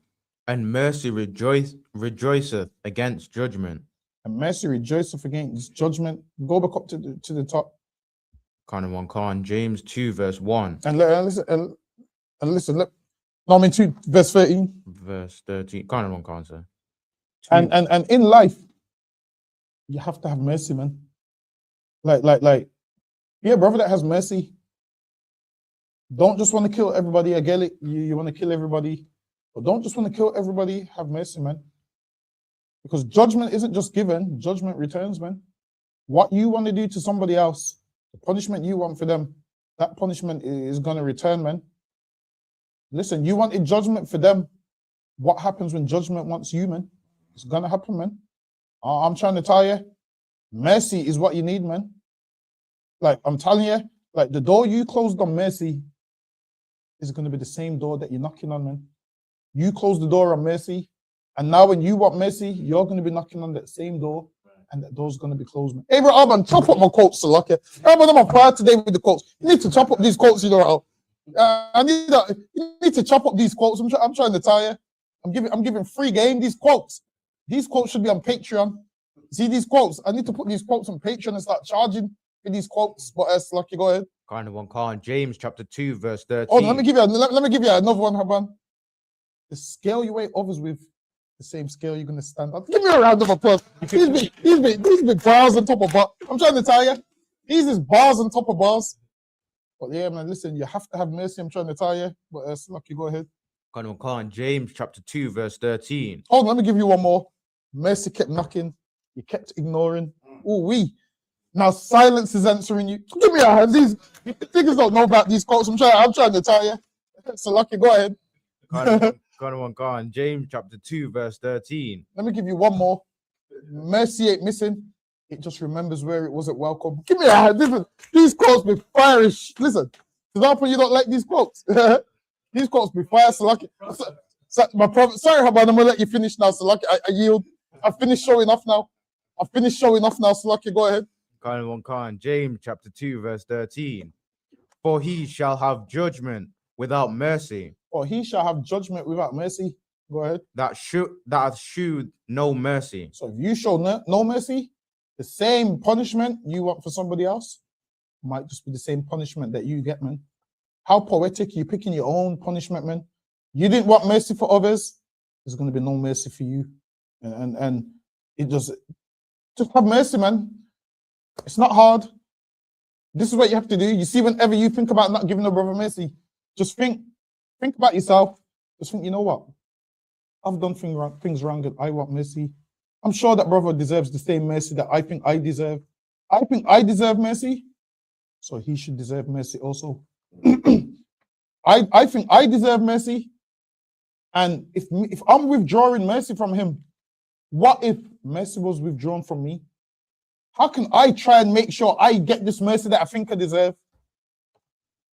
[SPEAKER 13] and mercy rejoiceth against judgment.
[SPEAKER 9] And mercy rejoiceth against judgment. Go back up to the top.
[SPEAKER 13] 101 James 2 verse 1.
[SPEAKER 9] And listen. No, I mean 2 verse 13.
[SPEAKER 13] Verse 13. 101 sir.
[SPEAKER 9] And in life, you have to have mercy, man. Like, yeah, brother that has mercy. Don't just want to kill everybody. I get it. You want to kill everybody. But don't just want to kill everybody. Have mercy, man. Because judgment isn't just given. Judgment returns, man. What you want to do to somebody else, the punishment you want for them, that punishment is going to return, man. Listen, you wanted judgment for them. What happens when judgment wants you, man? It's going to happen, man. I'm trying to tell you, mercy is what you need, man. Like, I'm telling you, like, the door you closed on mercy is going to be the same door that you're knocking on, man. You close the door on mercy, and now when you want mercy, you're going to be knocking on that same door, and that door's going to be closed, man. Hey, bro, Alban, chop up my quotes, Salaka. Alban, I'm on fire today with the quotes. You need to chop up these quotes, you know. You need to chop up these quotes. I'm trying to tell you. I'm giving free game. These quotes should be on Patreon. See these quotes? I need to put these quotes on Patreon and start charging for these quotes. But Lucky, go ahead.
[SPEAKER 13] Kind of one. James chapter 2 verse 13.
[SPEAKER 9] Oh, let me give you another one, Haban. The scale you weigh others with, the same scale you're gonna stand on. Give me a round of applause. These big bars on top of bars. I'm trying to tell you, these is bars on top of bars. But yeah, man, listen, you have to have mercy. I'm trying to tell you. But Lucky, go ahead.
[SPEAKER 13] Kind of one. James chapter 2 verse 13.
[SPEAKER 9] Hold on, let me give you one more. Mercy kept knocking. You kept ignoring. Now silence is answering you. Give me a hand. These niggas don't know about these quotes. I'm trying to tell you. So Lucky, go ahead.
[SPEAKER 13] Kind of one. James chapter 2 verse 13.
[SPEAKER 9] Let me give you one more. Mercy ain't missing. It just remembers where it wasn't welcome. Give me a hand. These quotes be firish. Listen, example, you don't like these quotes. These quotes be fire. So Lucky. My prophet. Sorry, Haban, I'm gonna let you finish now. So Lucky, I yield. I finished showing off now. So Lucky, go ahead.
[SPEAKER 13] Kind of one. James chapter 2 verse 13. For he shall have judgment without mercy.
[SPEAKER 9] For he shall have judgment without mercy. Go ahead.
[SPEAKER 13] That hath shewed no mercy.
[SPEAKER 9] So if you show no mercy, the same punishment you want for somebody else might just be the same punishment that you get, man. How poetic. You're picking your own punishment, man. You didn't want mercy for others. There's going to be no mercy for you. And it just have mercy, man. It's not hard. This is what you have to do. You see, whenever you think about not giving a brother mercy, just think about yourself. Just think, you know what? I've done things wrong and I want mercy. I'm sure that brother deserves the same mercy that I think I deserve. I think I deserve mercy, so he should deserve mercy also. I think I deserve mercy, and if I'm withdrawing mercy from him, what if mercy was withdrawn from me? How can I try and make sure I get this mercy that I think I deserve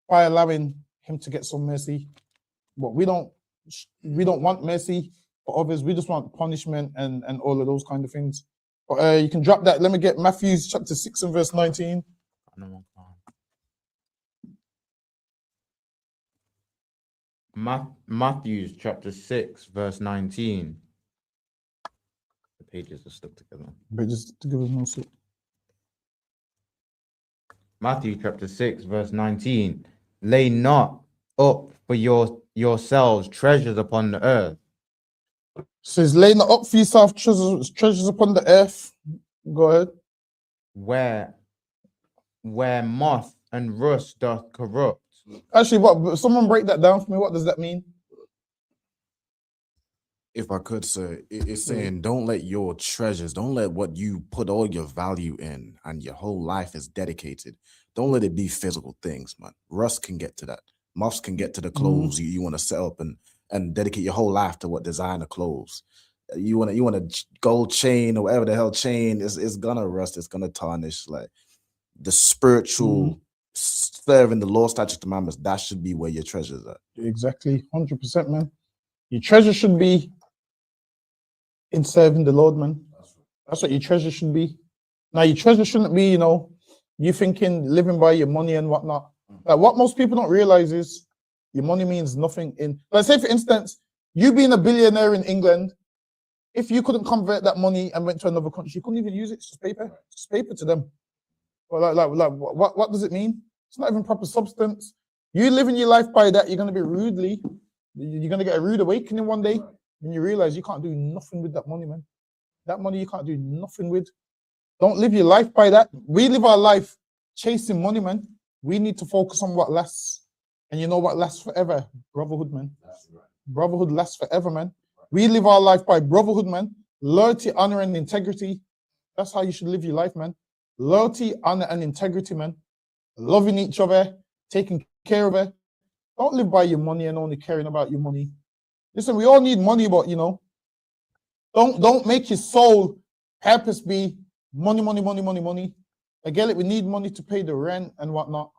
[SPEAKER 9] by allowing him to get some mercy? But we don't want mercy for others. We just want punishment and all of those kind of things. But you can drop that. Let me get Matthew chapter 6 and verse 19.
[SPEAKER 13] Matthew chapter 6 verse 19. The pages are stuck together.
[SPEAKER 9] But just to give us no soup.
[SPEAKER 13] Matthew chapter 6 verse 19. Lay not up for yourselves treasures upon the earth.
[SPEAKER 9] Says, lay not up for yourself treasures upon the earth. Go ahead.
[SPEAKER 13] Where moth and rust doth corrupt.
[SPEAKER 9] Actually, what? Someone break that down for me. What does that mean?
[SPEAKER 17] If I could, sir, it's saying don't let your treasures, don't let what you put all your value in and your whole life is dedicated. Don't let it be physical things, man. Rust can get to that. Moths can get to the clothes you want to set up and dedicate your whole life to what designer clothes. You want a gold chain or whatever the hell chain is gonna rust. It's gonna tarnish. Like the spiritual serving the Lord, statutes, commandments. That should be where your treasures are.
[SPEAKER 9] Exactly, 100%, man. Your treasure should be in serving the Lord, man. That's what your treasure should be. Now, your treasure shouldn't be, you thinking living by your money and whatnot. Like what most people don't realize is your money means nothing in. Let's say, for instance, you being a billionaire in England, if you couldn't convert that money and went to another country, you couldn't even use it. It's just paper. It's just paper to them. Well, what does it mean? It's not even proper substance. You living your life by that, you're going to be you're going to get a rude awakening one day when you realize you can't do nothing with that money, man. That money you can't do nothing with. Don't live your life by that. We live our life chasing money, man. We need to focus on what lasts. And you know what lasts forever? Brotherhood, man. Brotherhood lasts forever, man. We live our life by brotherhood, man. Loyalty, honor, and integrity. That's how you should live your life, man. Loyalty, honor, and integrity, man. Loving each other, taking care of it. Don't live by your money and only caring about your money. Listen, we all need money, but don't make your sole purpose be money, money, money, money, money. I get it. We need money to pay the rent and whatnot.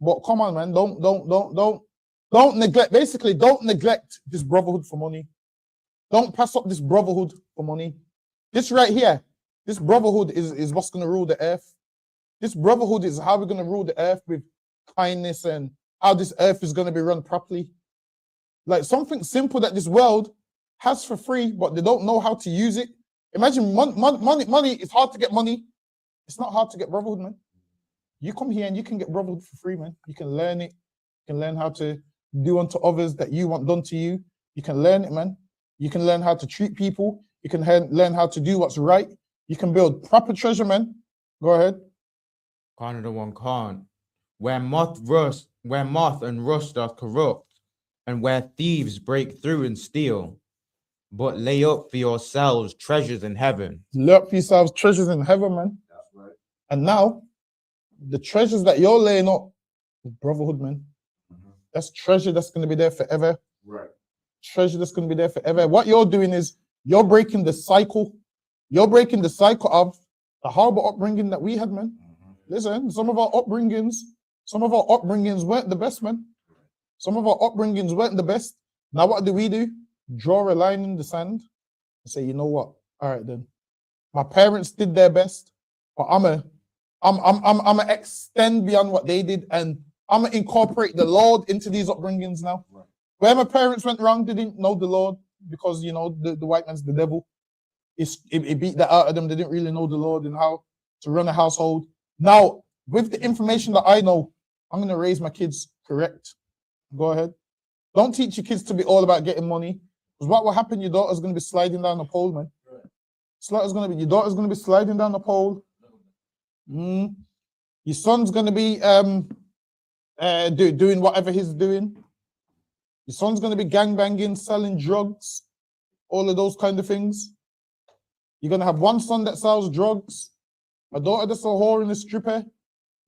[SPEAKER 9] But come on, man. Don't neglect. Basically, don't neglect this brotherhood for money. Don't pass up this brotherhood for money. This right here, this brotherhood is what's going to rule the earth. This brotherhood is how we're going to rule the earth with kindness and how this earth is going to be run properly. Like something simple that this world has for free, but they don't know how to use it. Imagine money. It's hard to get money. It's not hard to get brotherhood, man. You come here and you can get brotherhood for free, man. You can learn it. You can learn how to do unto others that you want done to you. You can learn it, man. You can learn how to treat people. You can learn how to do what's right. You can build proper treasure, man. Go ahead.
[SPEAKER 13] Canada one can't. Where moth and rust doth corrupt, and where thieves break through and steal. But lay up for yourselves treasures in heaven.
[SPEAKER 9] Lay up for yourselves treasures in heaven, man. That's right. And now, the treasures that you're laying up is brotherhood, man. That's treasure that's going to be there forever. Right. Treasure that's going to be there forever. What you're doing is you're breaking the cycle. You're breaking the cycle of the horrible upbringing that we had, man. Listen, some of our upbringings weren't the best, man. Some of our upbringings weren't the best. Now what do? Draw a line in the sand and say, you know what? All right then. My parents did their best, but I'm gonna extend beyond what they did, and I'm gonna incorporate the Lord into these upbringings now. Right. Where my parents went wrong, they didn't know the Lord because the white man's the devil. It beat that out of them. They didn't really know the Lord and how to run a household. Now, with the information that I know, I'm gonna raise my kids correct. Go ahead. Don't teach your kids to be all about getting money. Because what will happen, your daughter's gonna be sliding down the pole, man. Your daughter's gonna be sliding down the pole. Your son's gonna be doing whatever he's doing. Your son's gonna be gangbanging, selling drugs, all of those kind of things. You're gonna have one son that sells drugs, a daughter that's a whore and a stripper.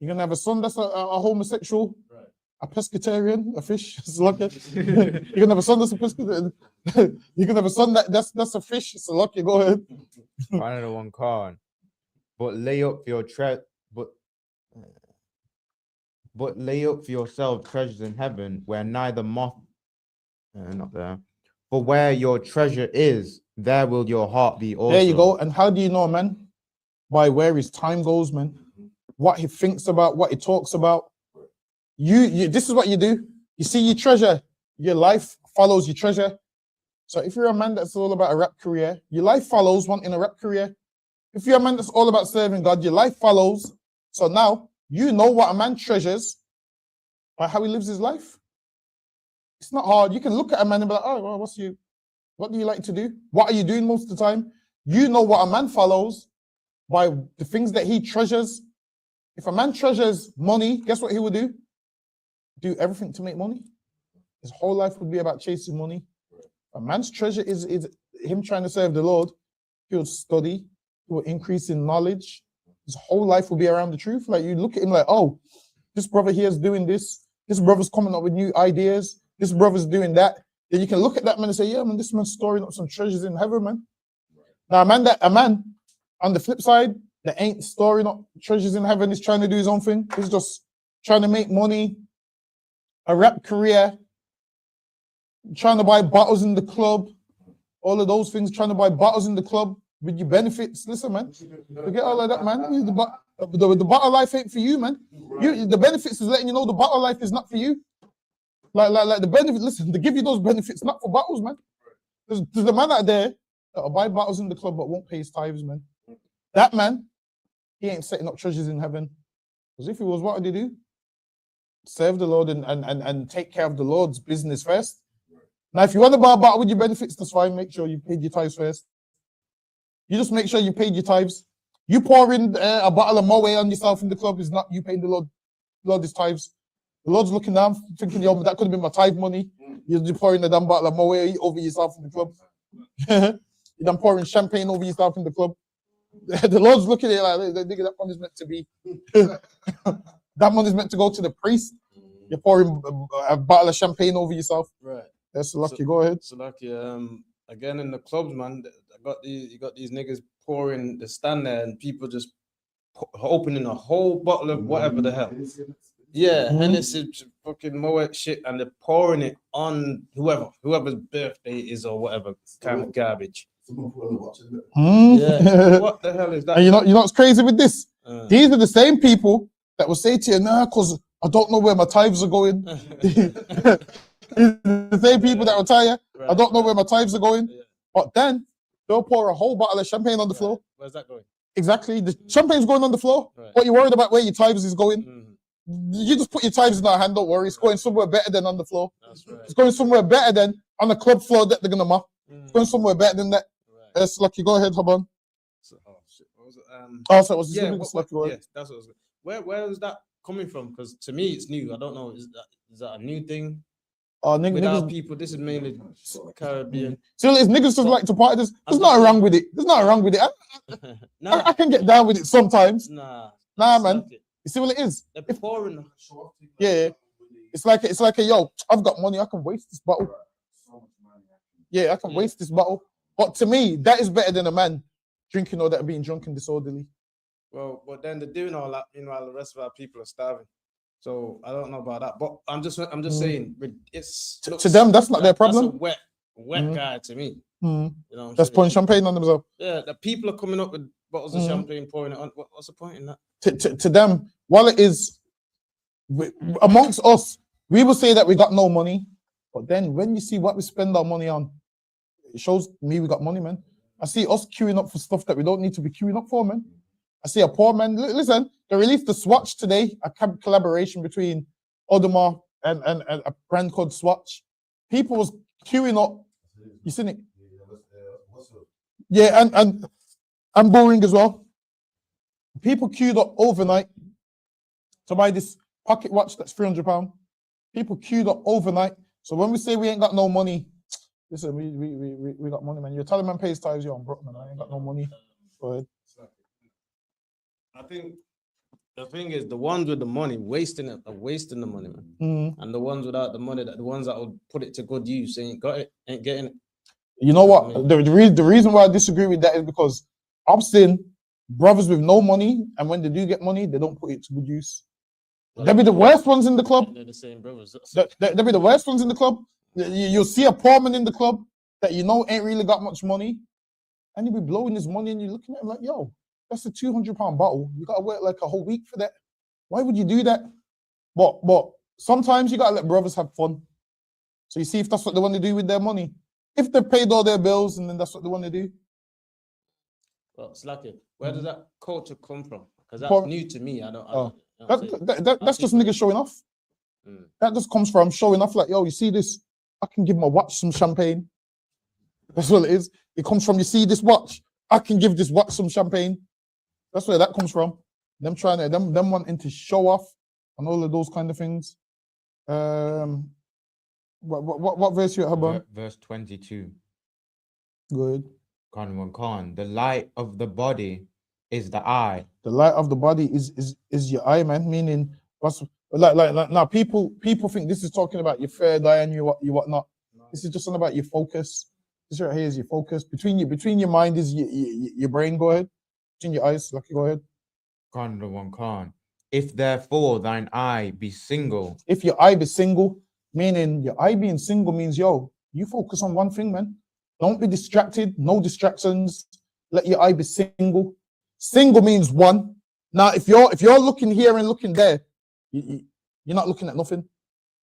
[SPEAKER 9] You're gonna have a son that's a homosexual, right, a pescatarian, a fish. It's lucky. You're gonna have a son that's a pescatarian. You're gonna have a son that's a fish. It's lucky. Go ahead.
[SPEAKER 13] Canada one can't. but lay up for your but lay up for yourself treasures in heaven, where neither moth, not there. For where your treasure is, there will your heart be also.
[SPEAKER 9] There you go. And how do you know, man? By where his time goes, man. What he thinks about, what he talks about. You this is what you do. You see your treasure. Your life follows your treasure. So if you're a man that's all about a rap career, your life follows wanting a rap career. If you're a man that's all about serving God, your life follows. So now you know what a man treasures by how he lives his life. It's not hard. You can look at a man and be like, oh, well, what do you like to do? What are you doing most of the time? You know what a man follows by the things that he treasures. If a man treasures money, guess what he would do? Do everything to make money. His whole life would be about chasing money. A man's treasure is him trying to serve the Lord. He will study. He will increase in knowledge. His whole life will be around the truth. Like you look at him like, oh, this brother here is doing this. This brother's coming up with new ideas. This brother's doing that. Then you can look at that man and say, yeah, man, this man's storing up some treasures in heaven, man. Now, a man on the flip side that ain't storing up treasures in heaven is trying to do his own thing. He's just trying to make money, a rap career, trying to buy bottles in the club, all of those things, trying to buy bottles in the club with your benefits. Listen, man, forget all of that, man. The bottle life ain't for you, man. The benefits is letting you know the bottle life is not for you. Like the benefit, listen, they give you those benefits, not for bottles, man. There's a man out there that'll buy bottles in the club but won't pay his tithes, man. That man, he ain't setting up treasures in heaven. Because if he was, what would he do? Serve the Lord and take care of the Lord's business first. Now, if you want to buy a bottle with your benefits, that's fine. Make sure you paid your tithes first. You just make sure you paid your tithes. You pour in a bottle of Moe on yourself in the club is not you paying the Lord his tithes. The Lord's looking down, thinking, yo, that could have been my tithe money. You're just pouring a damn bottle of Moe over yourself in the club. You're done pouring champagne over yourself in the club. The Lord's looking at it like, that money's meant to be. That money's meant to go to the priest. You're pouring a bottle of champagne over yourself.
[SPEAKER 16] Right.
[SPEAKER 9] That's lucky. Go ahead.
[SPEAKER 16] So lucky. Again in the clubs, man. You got these niggas pouring. They stand there and people just opening a whole bottle of whatever the hell. Yeah, and it's fucking Moet shit, and they're pouring it on whoever's birthday is or whatever kind of garbage. Yeah, what the hell is that?
[SPEAKER 9] And you know what's crazy with this? These are the same people that will say to you, nah, because I don't know where my tithes are going. The same people that will tell you, I don't know where my tithes are going. Yeah. But then they'll pour a whole bottle of champagne on the floor.
[SPEAKER 16] Where's that going?
[SPEAKER 9] Exactly. The champagne's going on the floor. Right. What you're worried about where your tithes is going? You just put your tithes in our hand, don't worry. It's going somewhere better than on the floor. That's right. It's going somewhere better than on the club floor that they're going to mop. It's going somewhere better than that. Right. Yes, Lucky, go ahead, Haban.
[SPEAKER 16] So, oh, shit. What was it?
[SPEAKER 9] So it was
[SPEAKER 16] yeah, that's what was. Where is that coming from? Because to me, it's new. I don't know. Is that a new thing? Without people, this is mainly Caribbean.
[SPEAKER 9] So it's niggas just like to party. There's nothing wrong with it. There's nothing wrong with it. I can get down with it sometimes. Nah, man. You see what it is?
[SPEAKER 16] They're pouring.
[SPEAKER 9] Yeah. It's like a yo, I've got money, I can waste this bottle. Yeah, I can waste this bottle. But to me, that is better than a man drinking or that being drunk and disorderly.
[SPEAKER 16] Well, but then they're doing all that, meanwhile the rest of our people are starving. So I don't know about that. But I'm just saying it's
[SPEAKER 9] to them, that's not their problem.
[SPEAKER 16] That's a wet guy to me.
[SPEAKER 9] You know, that's pouring champagne on themselves.
[SPEAKER 16] Yeah, the people are coming up with bottles of champagne, pouring it on. What's the point in that?
[SPEAKER 9] To them, while it is amongst us, we will say that we got no money, but then when you see what we spend our money on, it shows me we got money, man. I see us queuing up for stuff that we don't need to be queuing up for, man. I see a poor man. Listen, they released the Swatch today, a collaboration between Audemars and a brand called Swatch. People was queuing up. You seen it? Yeah, and Boring as well. People queued up overnight to buy this pocket watch that's £300. People queued up overnight. So when we say we ain't got no money, listen, we got money, man. You're telling man pays tithes, you're on broke, man. I ain't got no money. Go ahead.
[SPEAKER 16] I think the thing is the ones with the money wasting it are wasting the money, man. And the ones without the money, the ones that will put it to good use ain't getting it.
[SPEAKER 9] You know what? The reason why I disagree with that is because I've seen Brothers with no money, and when they do get money, they don't put it to good use. They'll be the worst ones in the club.
[SPEAKER 19] They're the same brothers.
[SPEAKER 9] They'll be the worst ones in the club. You'll see a poor man in the club that you know ain't really got much money, and he'll be blowing his money, and you're looking at him like, yo, that's a £200 bottle. You gotta work like a whole week for that. Why would you do that? But sometimes you gotta let brothers have fun. So you see if that's what they want to do with their money. If they've paid all their bills and then that's what they want to do.
[SPEAKER 16] Well, Slacky, where does that culture come from? Because that's new to me.
[SPEAKER 9] That's just niggas showing off. That just comes from showing off like, yo, you see this? I can give my watch some champagne. That's what it is. It comes from, you see this watch? I can give this watch some champagne. That's where that comes from. Them trying to, them wanting to show off and all of those kind of things. What verse you at, Haban?
[SPEAKER 13] Verse 22.
[SPEAKER 9] Good.
[SPEAKER 13] Khan. The light of the body is the eye.
[SPEAKER 9] The light of the body is your eye, man. Meaning, what's like now people think this is talking about your third eye and your whatnot. This is just something about your focus. This right here is your focus. Between your mind is your brain. Go ahead. Between your eyes, Lucky, go ahead.
[SPEAKER 13] Khan. If therefore thine eye be single.
[SPEAKER 9] If your eye be single, meaning your eye being single means, yo, you focus on one thing, man. Don't be distracted. No distractions. Let your eye be single. Single means one. Now, if you're looking here and looking there, you're not looking at nothing.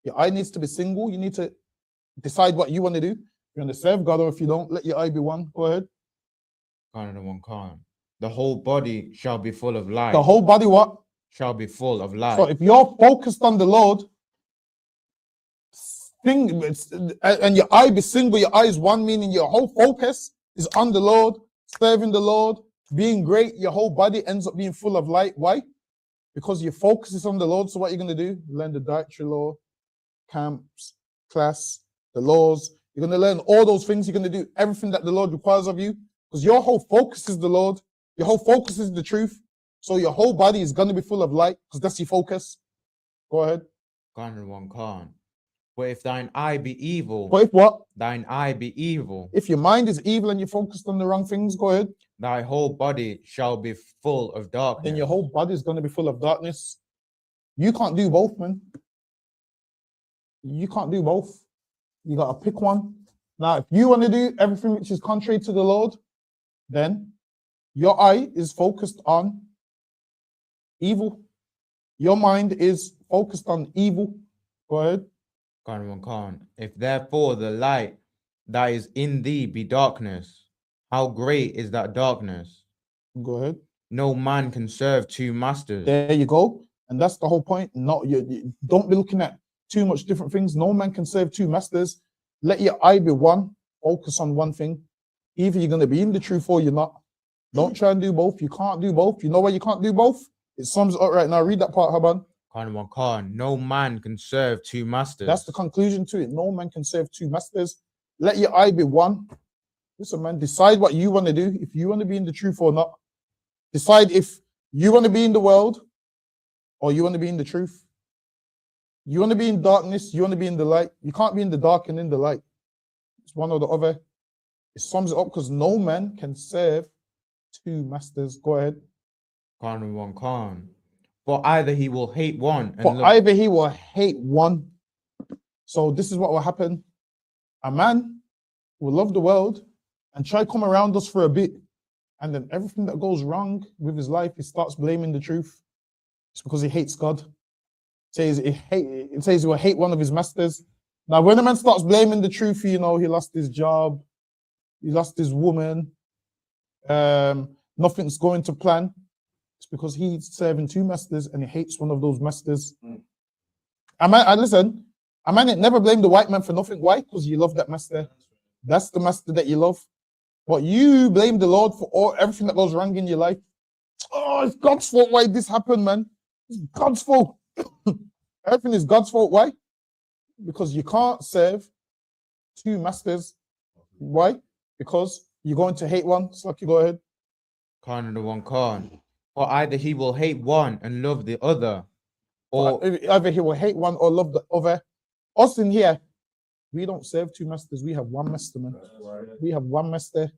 [SPEAKER 9] Your eye needs to be single. You need to decide what you want to do. You want to serve God, or if you don't, let your eye be one. Go ahead.
[SPEAKER 13] Khan. The whole body shall be full of light.
[SPEAKER 9] The whole body what?
[SPEAKER 13] Shall be full of light.
[SPEAKER 9] So if you're focused on the Lord, and your eye be single, your eye is one, meaning your whole focus is on the Lord, serving the Lord, being great, your whole body ends up being full of light. Why? Because your focus is on the Lord. So what you're going to do? Learn the dietary law, camps, class, the laws. You're going to learn all those things. You're going to do everything that the Lord requires of you, because your whole focus is the Lord. Your whole focus is the truth. So your whole body is going to be full of light, because that's your focus. Go ahead.
[SPEAKER 13] Khan. But if thine eye be evil.
[SPEAKER 9] But if what?
[SPEAKER 13] Thine eye be evil.
[SPEAKER 9] If your mind is evil and you're focused on the wrong things, go ahead.
[SPEAKER 13] Thy whole body shall be full of darkness.
[SPEAKER 9] Then your whole body is going to be full of darkness. You can't do both, man. You can't do both. You got to pick one. Now, if you want to do everything which is contrary to the Lord, then your eye is focused on evil. Your mind is focused on evil. Go ahead.
[SPEAKER 13] Khan. If therefore the light that is in thee be darkness, how great is that darkness?
[SPEAKER 9] Go ahead.
[SPEAKER 13] No man can serve two masters.
[SPEAKER 9] There you go. And that's the whole point. No, you don't be looking at too much different things. No man can serve two masters. Let your eye be one. Focus on one thing. Either you're going to be in the truth or you're not. Don't try and do both. You can't do both. You know why you can't do both? It sums it up right now. Read that part, Haban.
[SPEAKER 13] Khan. No man can serve two masters.
[SPEAKER 9] That's the conclusion to it. No man can serve two masters. Let your eye be one. Listen, man, decide what you want to do. If you want to be in the truth or not. Decide if you want to be in the world or you want to be in the truth. You want to be in darkness, you want to be in the light. You can't be in the dark and in the light. It's one or the other. It sums it up because no man can serve two masters. Go ahead.
[SPEAKER 13] Khan. For either he will hate one.
[SPEAKER 9] Either he will hate one. So this is what will happen. A man will love the world and try to come around us for a bit. And then everything that goes wrong with his life, he starts blaming the truth. It's because he hates God. It says he will hate one of his masters. Now, when a man starts blaming the truth, you know, he lost his job, he lost his woman, nothing's going to plan. It's because he's serving two masters and he hates one of those masters. I might never blame the white man for nothing. Why? Because you love that master. That's the master that you love. But you blame the Lord for everything that goes wrong in your life. Oh, it's God's fault why this happened, man. It's God's fault. Everything is God's fault. Why? Because you can't serve two masters. Why? Because you're going to hate one. So you go ahead.
[SPEAKER 13] Khan. Or either he will hate one and love the other, or
[SPEAKER 9] either he will hate one or love the other. Us in here, we don't serve two masters. We have one master, man. We have one master.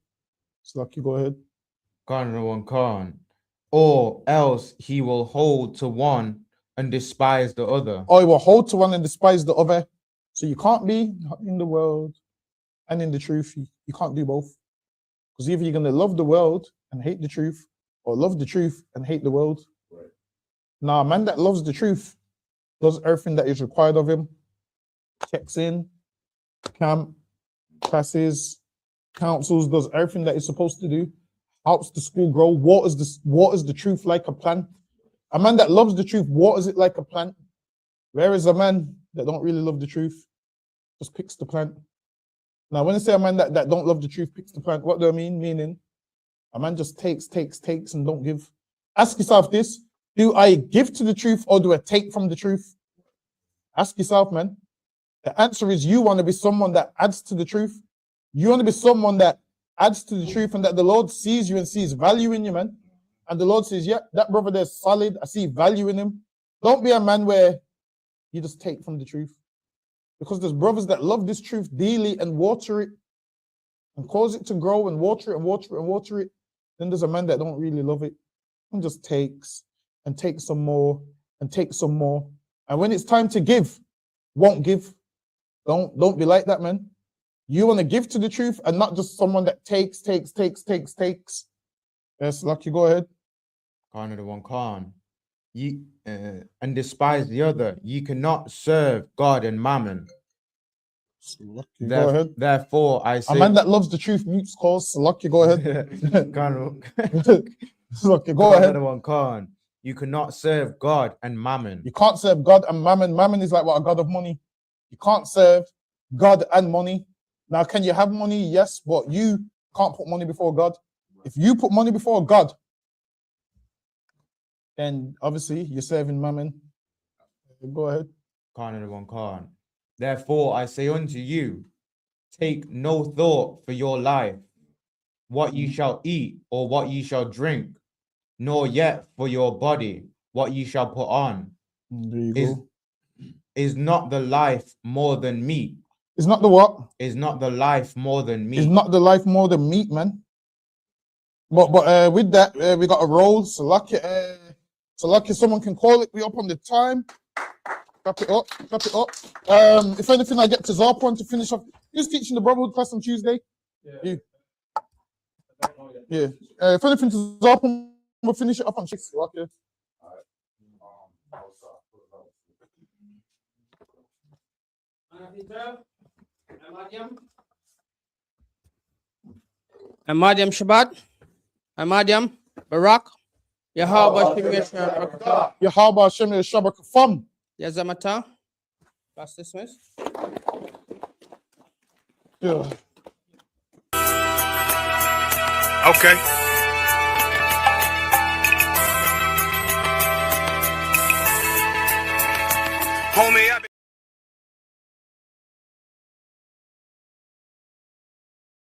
[SPEAKER 9] So you go ahead.
[SPEAKER 13] Khan. or else he will hold to one and despise the other.
[SPEAKER 9] Or he will hold to one and despise the other. So you can't be in the world and in the truth. You can't do both. Because either you're going to love the world and hate the truth, or love the truth and hate the world. Right. Now, a man that loves the truth does everything that is required of him. Checks in, camp, classes, councils, does everything that he's supposed to do. Helps the school grow. Waters the truth like a plant. A man that loves the truth waters it like a plant. Whereas a man that don't really love the truth just picks the plant. Now, when I say a man that don't love the truth picks the plant, what do I mean? Meaning, a man just takes and don't give. Ask yourself this: do I give to the truth or do I take from the truth? Ask yourself, man. The answer is you want to be someone that adds to the truth. You want to be someone that adds to the truth and that the Lord sees you and sees value in you, man. And the Lord says, yeah, that brother there's solid. I see value in him. Don't be a man where you just take from the truth. Because there's brothers that love this truth dearly and water it and cause it to grow and water it and water it and water it. Then there's a man that don't really love it and just takes and takes some more and takes some more. And when it's time to give, won't give. Don't be like that, man. You want to give to the truth and not just someone that takes. Yes, Lucky, go ahead.
[SPEAKER 13] Khan of the one Khan. And despise the other. You cannot serve God and mammon.
[SPEAKER 9] Lucky, go ahead.
[SPEAKER 13] Therefore, I say...
[SPEAKER 9] A man that loves the truth mutes calls. Lucky, go ahead. Lucky, go ahead.
[SPEAKER 13] One Khan. You cannot serve God and mammon.
[SPEAKER 9] You can't serve God and mammon. Mammon is like what? A god of money. You can't serve God and money. Now, can you have money? Yes, but you can't put money before God. If you put money before God, then obviously you're serving mammon. Go ahead.
[SPEAKER 13] Khan of the one Khan. Therefore, I say unto you, take no thought for your life, what ye shall eat or what ye shall drink, nor yet for your body, what ye shall put on.
[SPEAKER 9] There you go.
[SPEAKER 13] Is not the life more than meat?
[SPEAKER 9] Is not the what?
[SPEAKER 13] Is not the life more than meat?
[SPEAKER 9] Is not the life more than meat, man. But with that, we got a roll. So lucky, someone can call it. We up on the time. Clap it up. If anything, I get to Zarpon to finish off. Who's teaching the Brotherhood class on Tuesday? Yeah. Yeah. If anything, to Zarpon, we'll finish it up on 6. Okay.
[SPEAKER 7] Amadiam Shabbat, Amadiam Barak, Yahweh
[SPEAKER 9] Hashem Shabbat Kafam.
[SPEAKER 7] Yazamata. Pass this miss.
[SPEAKER 9] Yeah.
[SPEAKER 3] Okay. Homie,